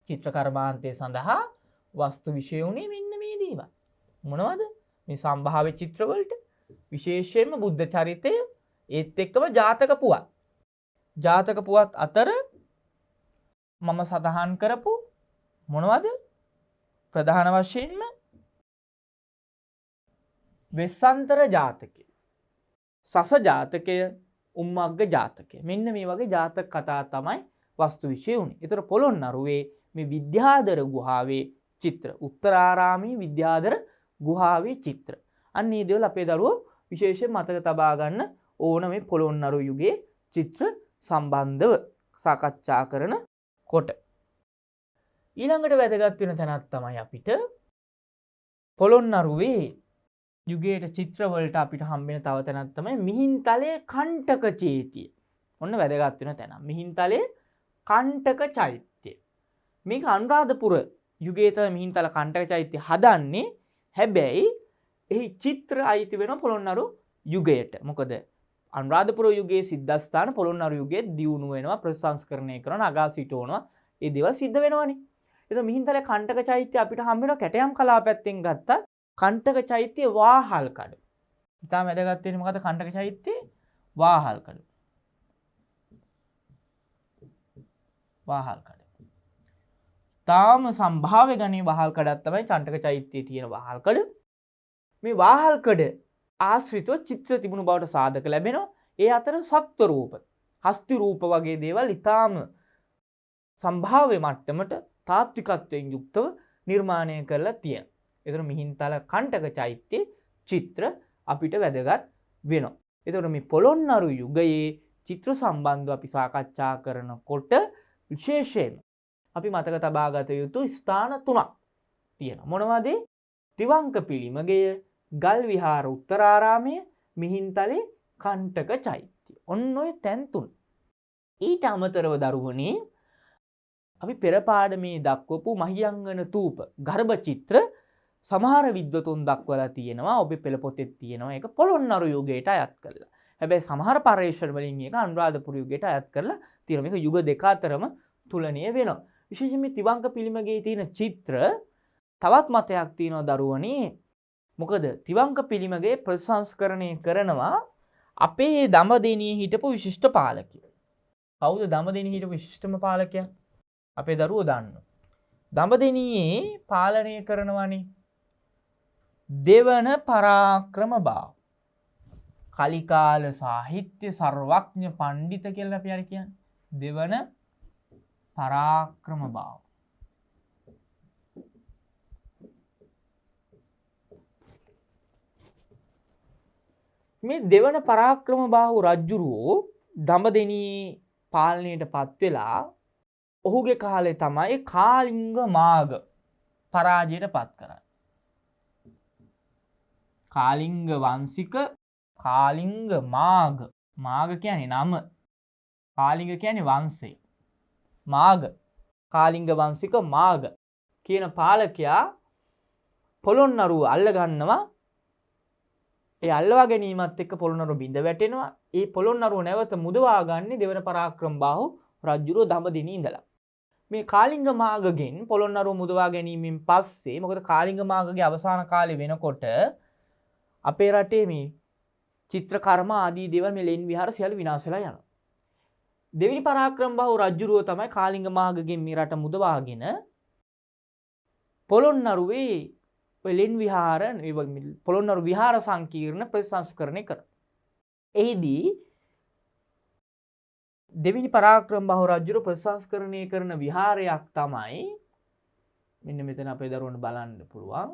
චිත්‍ර කර්මාන්තය සඳහා වස්තු විෂය උනේ මෙන්න මේ දේවල්. මොනවද? මේ සම්භාව්‍ය චිත්‍රවලට විශේෂයෙන්ම බුද්ධ චරිතය ඒත් එක්කම ජාතක පුවත්. ජාතක පුවත් අතර මම සඳහන් කරපු මොනවද? ප්‍රධාන වශයෙන්ම වෙස්සන්තර ජාතකය, සස ජාතකය, උම්මග්ග ජාතකය. මෙන්න මේ වගේ ජාතක කතා තමයි වස්තු විෂය උනේ. ඒතර පොළොන්නරුවේ මේ විද්‍යාධර ගුහාවේ චිත්‍ර, උත්තරාරාමී විද්‍යාධර ගුහාවේ චිත්‍ර. අන්න මේ දේවල් අපේ දරුවෝ විශේෂයෙන් මතක තබා ගන්න ඕන මේ පොළොන්නරු යුගයේ චිත්‍ර සම්බන්ධව සාකච්ඡා කරන කොට. ඊළඟට වැදගත් වෙන තැනක් තමයි අපිට පොළොන්නරුවේ යුගයේ චිත්‍ර වලට අපිට හම්බෙන තව තැනක් තමයි මිහින්තලේ කණ්ඨක චේතිය. ඔන්න වැදගත් වෙන තැන. මිහින්තලේ කණ්ඨක චෛත්‍ය. මේක අනුරාධපුර යුගයේ තමයි මිහින්තල කණ්ඨක චෛත්‍ය හදන්නේ. හැබැයි එහි චිත්‍ර අයිති වෙන පොළොන්නරු යුගයට. මොකද අනුරාධපුර යුගයේ සිද්ධාස්ථාන පොළොන්නරු යුගයේ දියුණු වෙනවා, ප්‍රසංස්කරණය කරනවා, අගා සිටවනවා. ඒ දේවල් සිද්ධ වෙනවනේ. ඒක මිහින්තල කණ්ඨක චෛත්‍ය අපිට හම්බ වෙනවා කැටයම් කලාපැත්තෙන් ගත්තත් කණ්ඨක චෛත්‍ය වාහල් කඩ. ඉතාලම වැදගත් වෙන්නේ මොකද? කණ්ඨක චෛත්‍ය වාහල් කඩ. වාහල් කඩ. තාම සම්භාව්‍ය ගණේ වහල් කඩක් තමයි කණ්ඨක චෛත්‍යයේ තියෙන වහල් කඩ. මේ වහල් කඩ ආශ්‍රිතව චිත්‍ර තිබුණු බවට සාධක ලැබෙනවා. ඒ අතර සත්ව රූප, හස්ති රූප වගේ දේවල් ඊටාම සම්භාව්‍ය මට්ටමට තාත්විකත්වයෙන් යුක්තව නිර්මාණය කරලා තියෙනවා. ඒතර මිහින්තල කණ්ඨක චෛත්‍ය චිත්‍ර අපිට වැදගත් වෙනවා. ඒතර මේ පොළොන්නරු යුගයේ චිත්‍ර සම්බන්ධව අපි සාකච්ඡා කරනකොට විශේෂයෙන් අපි මතක තබා ගත යුතු ස්ථාන තුනක් තියෙනවා. මොනවද? තිවංක පිළිමගය, ගල් විහාර උත්තරාරාමය, මිහින්තලේ කණ්ඨක චෛත්‍ය. ඔන්න ඔය තැන් තුන. ඊට අමතරව දරුවනේ අපි පෙර පාඩමේ දක්වපු මහියංගන තූප ගර්භ චිත්‍ර සමහර විද්වතුන් දක්වලා තියෙනවා. ඔබේ පෙළ පොතේ තියෙනවා. ඒක පොළොන්නරු යුගයට අයත් කරලා. හැබැයි සමහර පර්යේෂණ වලින් ඒක අනුරාධපුර යුගයට අයත් කරලා තියෙනවා. මේක යුග දෙක අතරම තුලනීය වෙනවා. විශේෂයෙන් මේ තිවංක පිළිමගේ තියෙන චිත්‍ර තවත් මතයක් තියෙනවා දරුවනේ. මොකද තිවංක පිළිමගේ ප්‍රසංස්කරණය කරනවා අපේ දඹදෙණියේ හිටපු විශිෂ්ට පාලකයෙක්. කවුද දඹදෙණියේ හිටපු විශිෂ්ටම පාලකයා? අපේ දරුවෝ දන්නවා. දඹදෙණියේ පාලනය කරනවානේ දෙවන පරාක්‍රම බාහු. කලිකාල සාහිත්‍ය සර්වඥ පණ්ඩිත කියලා අපි හරි කියන්නේ. දෙවන පරාක්‍රම බාහු. මේ දෙවන පරාක්‍රම බාහු රජුරෝ දඹදෙණියේ පාලනයට පත් වෙලා ඔහුගේ කාලේ තමයි කාලිංග මාග පරාජයට පත් කරන්නේ. කාලිංග වංශික කාලිංග මාග. මාග කියන්නේ නම. කාලිංග කියන්නේ වංශය. මාග කාලිංග වංශික මාග කියන පාලකයා පොළොන්නරුව අල්ල ගන්නවා. ඒ අල්ලවා ගැනීමත් එක්ක පොළොන්නරුව බිඳ වැටෙනවා. ඒ පොළොන්නරුව නැවත මුදවා ගන්නේ දෙවන පරාක්‍රම බාහු රජුරෝ දඹදිවි ඉඳලා. මේ කාලිංග මාගගෙන් පොළොන්නරුව මුදවා ගැනීමෙන් පස්සේ මොකද කාලිංග මාගගේ අවසාන කාලේ වෙනකොට අපේ රටේ මේ චිත්‍රකර්ම ආදී දේවල් මේ ලෙන් විහාර සියල්ල විනාශ වෙලා යනවා. දෙවෙනි පරාක්‍රම බාහු රජුරෝ තමයි කාලිංග මාගගෙන් මේ රට මුදවාගෙන පොළොන්නරුවේ ඔය ලෙන් විහාර පොළොන්නරු විහාර සංකීර්ණ ප්‍රතිසංස්කරණය කරනවා. එහිදී දෙවෙනි පරාක්‍රම බාහු රජුරෝ ප්‍රතිසංස්කරණය කරන විහාරයක් තමයි මෙන්න මෙතන අපේ දරුවන්ට බලන්න පුළුවන්.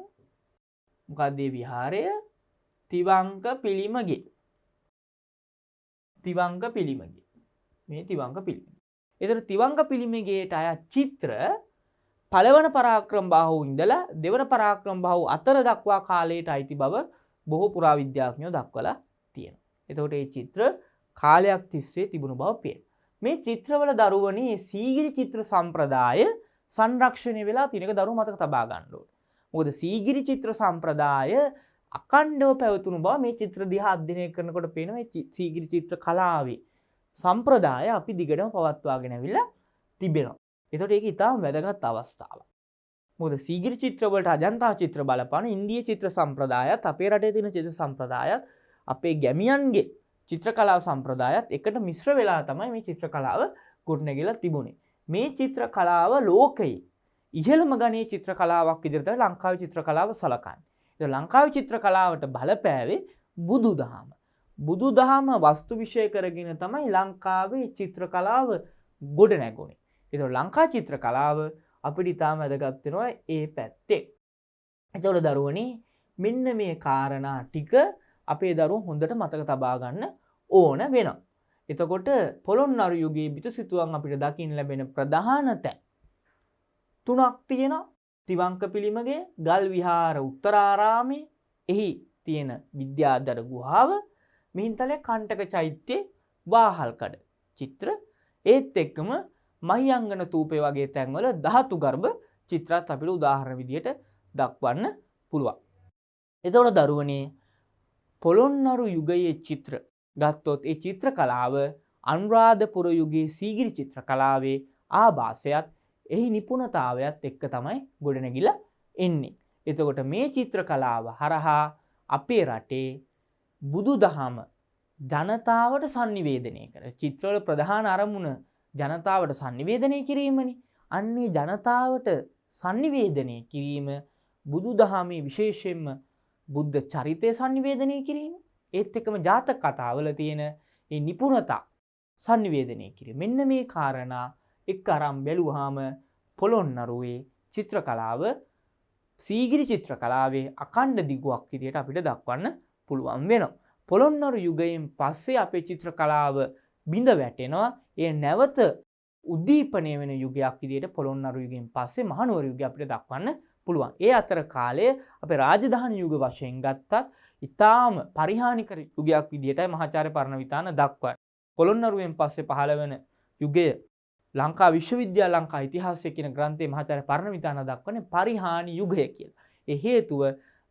මොකක්ද මේ විහාරය? තිවංක පිළිමගේ. තිවංක පිළිමගේ. මේ තිවංක පිළිම. ඒතර තිවංක පිළිමගේට අයත් චිත්‍ර පළවන පරාක්‍රම බාහුව ඉඳලා දෙවන පරාක්‍රම බාහුව අතර දක්වා කාලයට අයිති බව බොහෝ පුරාවිද්‍යාඥයෝ දක්වලා තියෙනවා. එතකොට මේ චිත්‍ර කාලයක් තිස්සේ තිබුණු බව පේනවා. මේ චිත්‍රවල දරුවනේ සීගිරි චිත්‍ර සම්ප්‍රදාය සංරක්ෂණය වෙලා තියෙනක දරුවෝ මතක තබා ගන්න ඕනේ. මොකද සීගිරි චිත්‍ර සම්ප්‍රදාය අඛණ්ඩව පැවතුණු බව මේ චිත්‍ර දිහා අධ්‍යයනය කරනකොට පේනවා. මේ සීගිරි චිත්‍ර කලාවේ සම්ප්‍රදාය අපි දිගටම පවත්වාගෙන ඇවිල්ලා තිබෙනවා. එතකොට ඒක ඉතාම වැදගත් අවස්ථාවක්. මොකද සීගිරි චිත්‍ර වලට අජන්තා චිත්‍ර බලපාන ඉන්දිය චිත්‍ර සම්ප්‍රදායත් අපේ රටේ තියෙන චිත්‍ර සම්ප්‍රදායත් අපේ ගැමියන්ගේ චිත්‍ර කලා සම්ප්‍රදායත් එකට මිශ්‍ර වෙලා තමයි මේ චිත්‍ර කලාව ගොඩනැගිලා තිබුණේ. මේ චිත්‍ර කලාව ලෝකයේ ඉහළම ගණයේ චිත්‍ර කලාවක් විදිහට තමයි ලංකාවේ චිත්‍ර කලාව සලකන්නේ. ඒක ලංකාවේ චිත්‍ර කලාවට බලපෑවේ බුදුදහම. බුදුදහම වස්තු විෂය කරගෙන තමයි ලංකාවේ චිත්‍ර කලාව ගොඩ නැගුණේ. ඒක ලංකා චිත්‍ර කලාව අපිට ඉතාම වැදගත් වෙනවා ඒ පැත්තේ. එතකොට දරුවනේ මෙන්න මේ කාරණා ටික අපේ දරුවෝ හොඳට මතක තබා ගන්න ඕන වෙනවා. එතකොට පොළොන්නරු යුගයේ බිතුසිතුවම් අපිට දකින්න ලැබෙන ප්‍රධාන තැන් තුනක් තියෙනවා. තිවංක පිළිමගේ, ගල් විහාර උත්තරාරාමයේ, එහි තියෙන විද්‍යාධර ගුහාව, මිහින්තලේ කණ්ඨක චෛත්‍ය වාහල්කඩ චිත්‍ර, ඒත් එක්කම මහියංගන තූපේ වගේ තැන්වල ධාතු ගර්භ චිත්‍රات අපිට උදාහරණ විදියට දක්වන්න පුළුවන්. එතකොට දරුවනේ පොළොන්නරු යුගයේ චිත්‍ර ගත්තොත් ඒ චිත්‍ර කලාව අනුරාධපුර යුගයේ සීගිරි චිත්‍ර කලාවේ ආభాසයත් එහි නිපුණතාවයත් එක්ක තමයි ගොඩනැගිලා එන්නේ. එතකොට මේ චිත්‍ර කලාව හරහා අපේ රටේ බුදුදහම ජනතාවට sannivedanaya කර චිත්‍රවල ප්‍රධාන අරමුණ ජනතාවට sannivedanaya කිරීමනේ. අන්නේ ජනතාවට sannivedanaya කිරීම බුදුදහමේ විශේෂයෙන්ම බුද්ධ චරිතය sannivedanaya කිරීම, ඒත් එක්කම ජාතක කතාවල තියෙන මේ නිපුණතා sannivedanaya කිරීම. මෙන්න මේ කාරණා එක්ක අරන් බැලුවාම පොළොන්නරුවේ චිත්‍ර කලාව සීගිරි චිත්‍ර කලාවේ අඛණ්ඩ දිගුවක් විදියට අපිට දක්වන්න පුළුවන් වෙනවා. පොළොන්නරු යුගයෙන් පස්සේ අපේ චිත්‍ර කලාව බිඳ වැටෙනවා. ඒ නැවත උද්දීපනය වෙන යුගයක් විදියට පොළොන්නරු යුගයෙන් පස්සේ මහනුවර යුගය අපිට දක්වන්න පුළුවන්. ඒ අතර කාලය අපේ රාජධානි යුග වශයෙන් ගත්තත් ඉතාම පරිහානිකර යුගයක් විදියටයි මහාචාර්ය පරණවිතාන දක්වන්නේ. පොළොන්නරුවෙන් පස්සේ පහළ වෙන යුගය ලංකා විශ්වවිද්‍යාල ලංකා ඉතිහාසය කියන ග්‍රන්ථයේ මහාචාර්ය පරණවිතාන දක්වන්නේ පරිහානි යුගය කියලා. ඒ හේතුව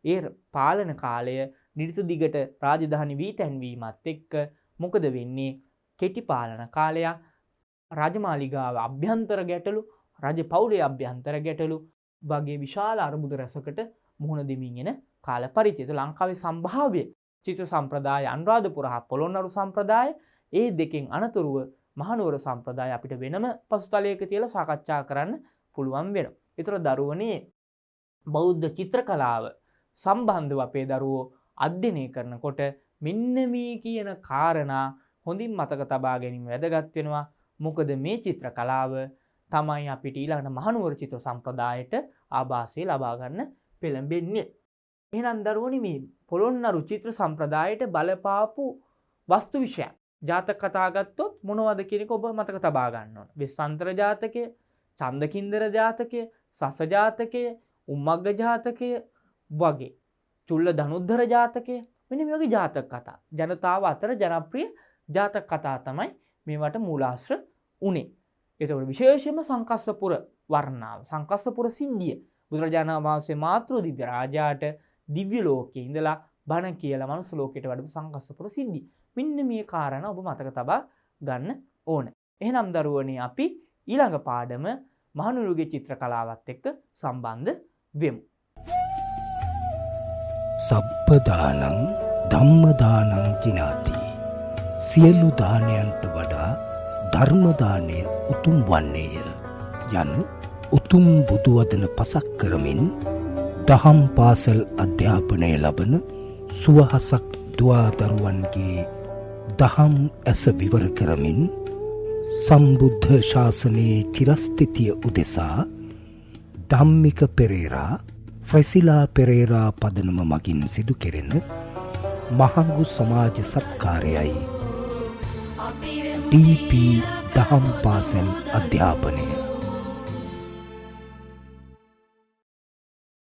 ඒ පාලන කාලය නිරිත දිගට රාජධානි වී තැන්වීමත් එක්ක මොකද වෙන්නේ? කෙටි පාලන කාලයක්, රාජමාලිගාව අභ්‍යන්තර ගැටලු, රජ පවුලේ අභ්‍යන්තර ගැටලු වගේ විශාල අර්බුද රැසකට මුහුණ දෙමින් එන කාල පරිච්ඡේද. ලංකාවේ සම්භාව්‍ය චිත්‍ර සම්ප්‍රදාය අනුරාධපුර හා පොළොන්නරු සම්ප්‍රදාය, ඒ දෙකෙන් අනතුරුව මහනුවර සම්ප්‍රදාය අපිට වෙනම පසුතලයක තියලා සාකච්ඡා කරන්න පුළුවන් වෙනවා. ඒතර දරුවනේ බෞද්ධ චිත්‍ර කලාව සම්බන්ධව අපේ දරුවෝ අධ්‍යයනය කරනකොට මෙන්න මේ කියන කාරණා හොඳින් මතක තබා ගැනීම වැදගත් වෙනවා. මොකද මේ චිත්‍ර කලාව තමයි අපිට ඊළඟට මහනුවර චිත්‍ර සම්ප්‍රදායට ආభాසය ලබා ගන්න පෙළඹෙන්නේ. එහෙනම් දරුවනි මේ පොළොන්නරු චිත්‍ර සම්ප්‍රදායට බලපාපු වස්තු විෂයන් ජාතක කතා ගත්තොත් මොනවද කියන එක ඔබ මතක තබා ගන්න ඕන. වෙස්සන්තර ජාතකය, චන්දකින්දර ජාතකය, සස ජාතකය, උම්මග්ග ජාතකය වගේ චුල්ල ධනුද්ධර ජාතකය. මෙන්න මේ වගේ ජාතක කතා. ජනතාව අතර ජනප්‍රිය ජාතක කතා තමයි මේවට මූලාශ්‍ර උනේ. ඒතකොට විශේෂයෙන්ම සංකස්සපුර වර්ණාව, සංකස්සපුර සිද්ධිය බුදුරජාණන් වහන්සේ මාතෘ දිව්‍ය රාජාට දිව්‍ය ලෝකයේ ඉඳලා බණ කියලා මනුස්ස ලෝකයට වඩපු සංකස්සපුර සිද්ධිය. මෙන්න මේ කාරණා ඔබ මතක තබා ගන්න ඕන. එහෙනම් දරුවනේ අපි ඊළඟ පාඩම මහනුවරගේ චිත්‍ර කලාවත් එක්ක සම්බන්ධ වෙමු. සබ්බදානං ධම්මදානං ජිනාති. සියලු දානයන්ට වඩා ධර්මදානය උතුම් වන්නේය යන උතුම් බුදුවදන පසක් කරමින් දහම් පාසල් අධ්‍යාපනය ලබන සුවහසක් දුවා දරුවන්ගේ දහම් ඇස විවර කරමින් සම්බුද්ධ ශාසනයේ චිරස්ථිතිය උදෙසා ධම්මික පෙරේරා ෆ්‍රැසිලා පෙරේරා පදනම මගින් සිදු කෙරෙන මහඟු සමාජ සත්කාරයයි අපි වෙමු ටීපී දහම් පාසල් අධ්‍යාපනය.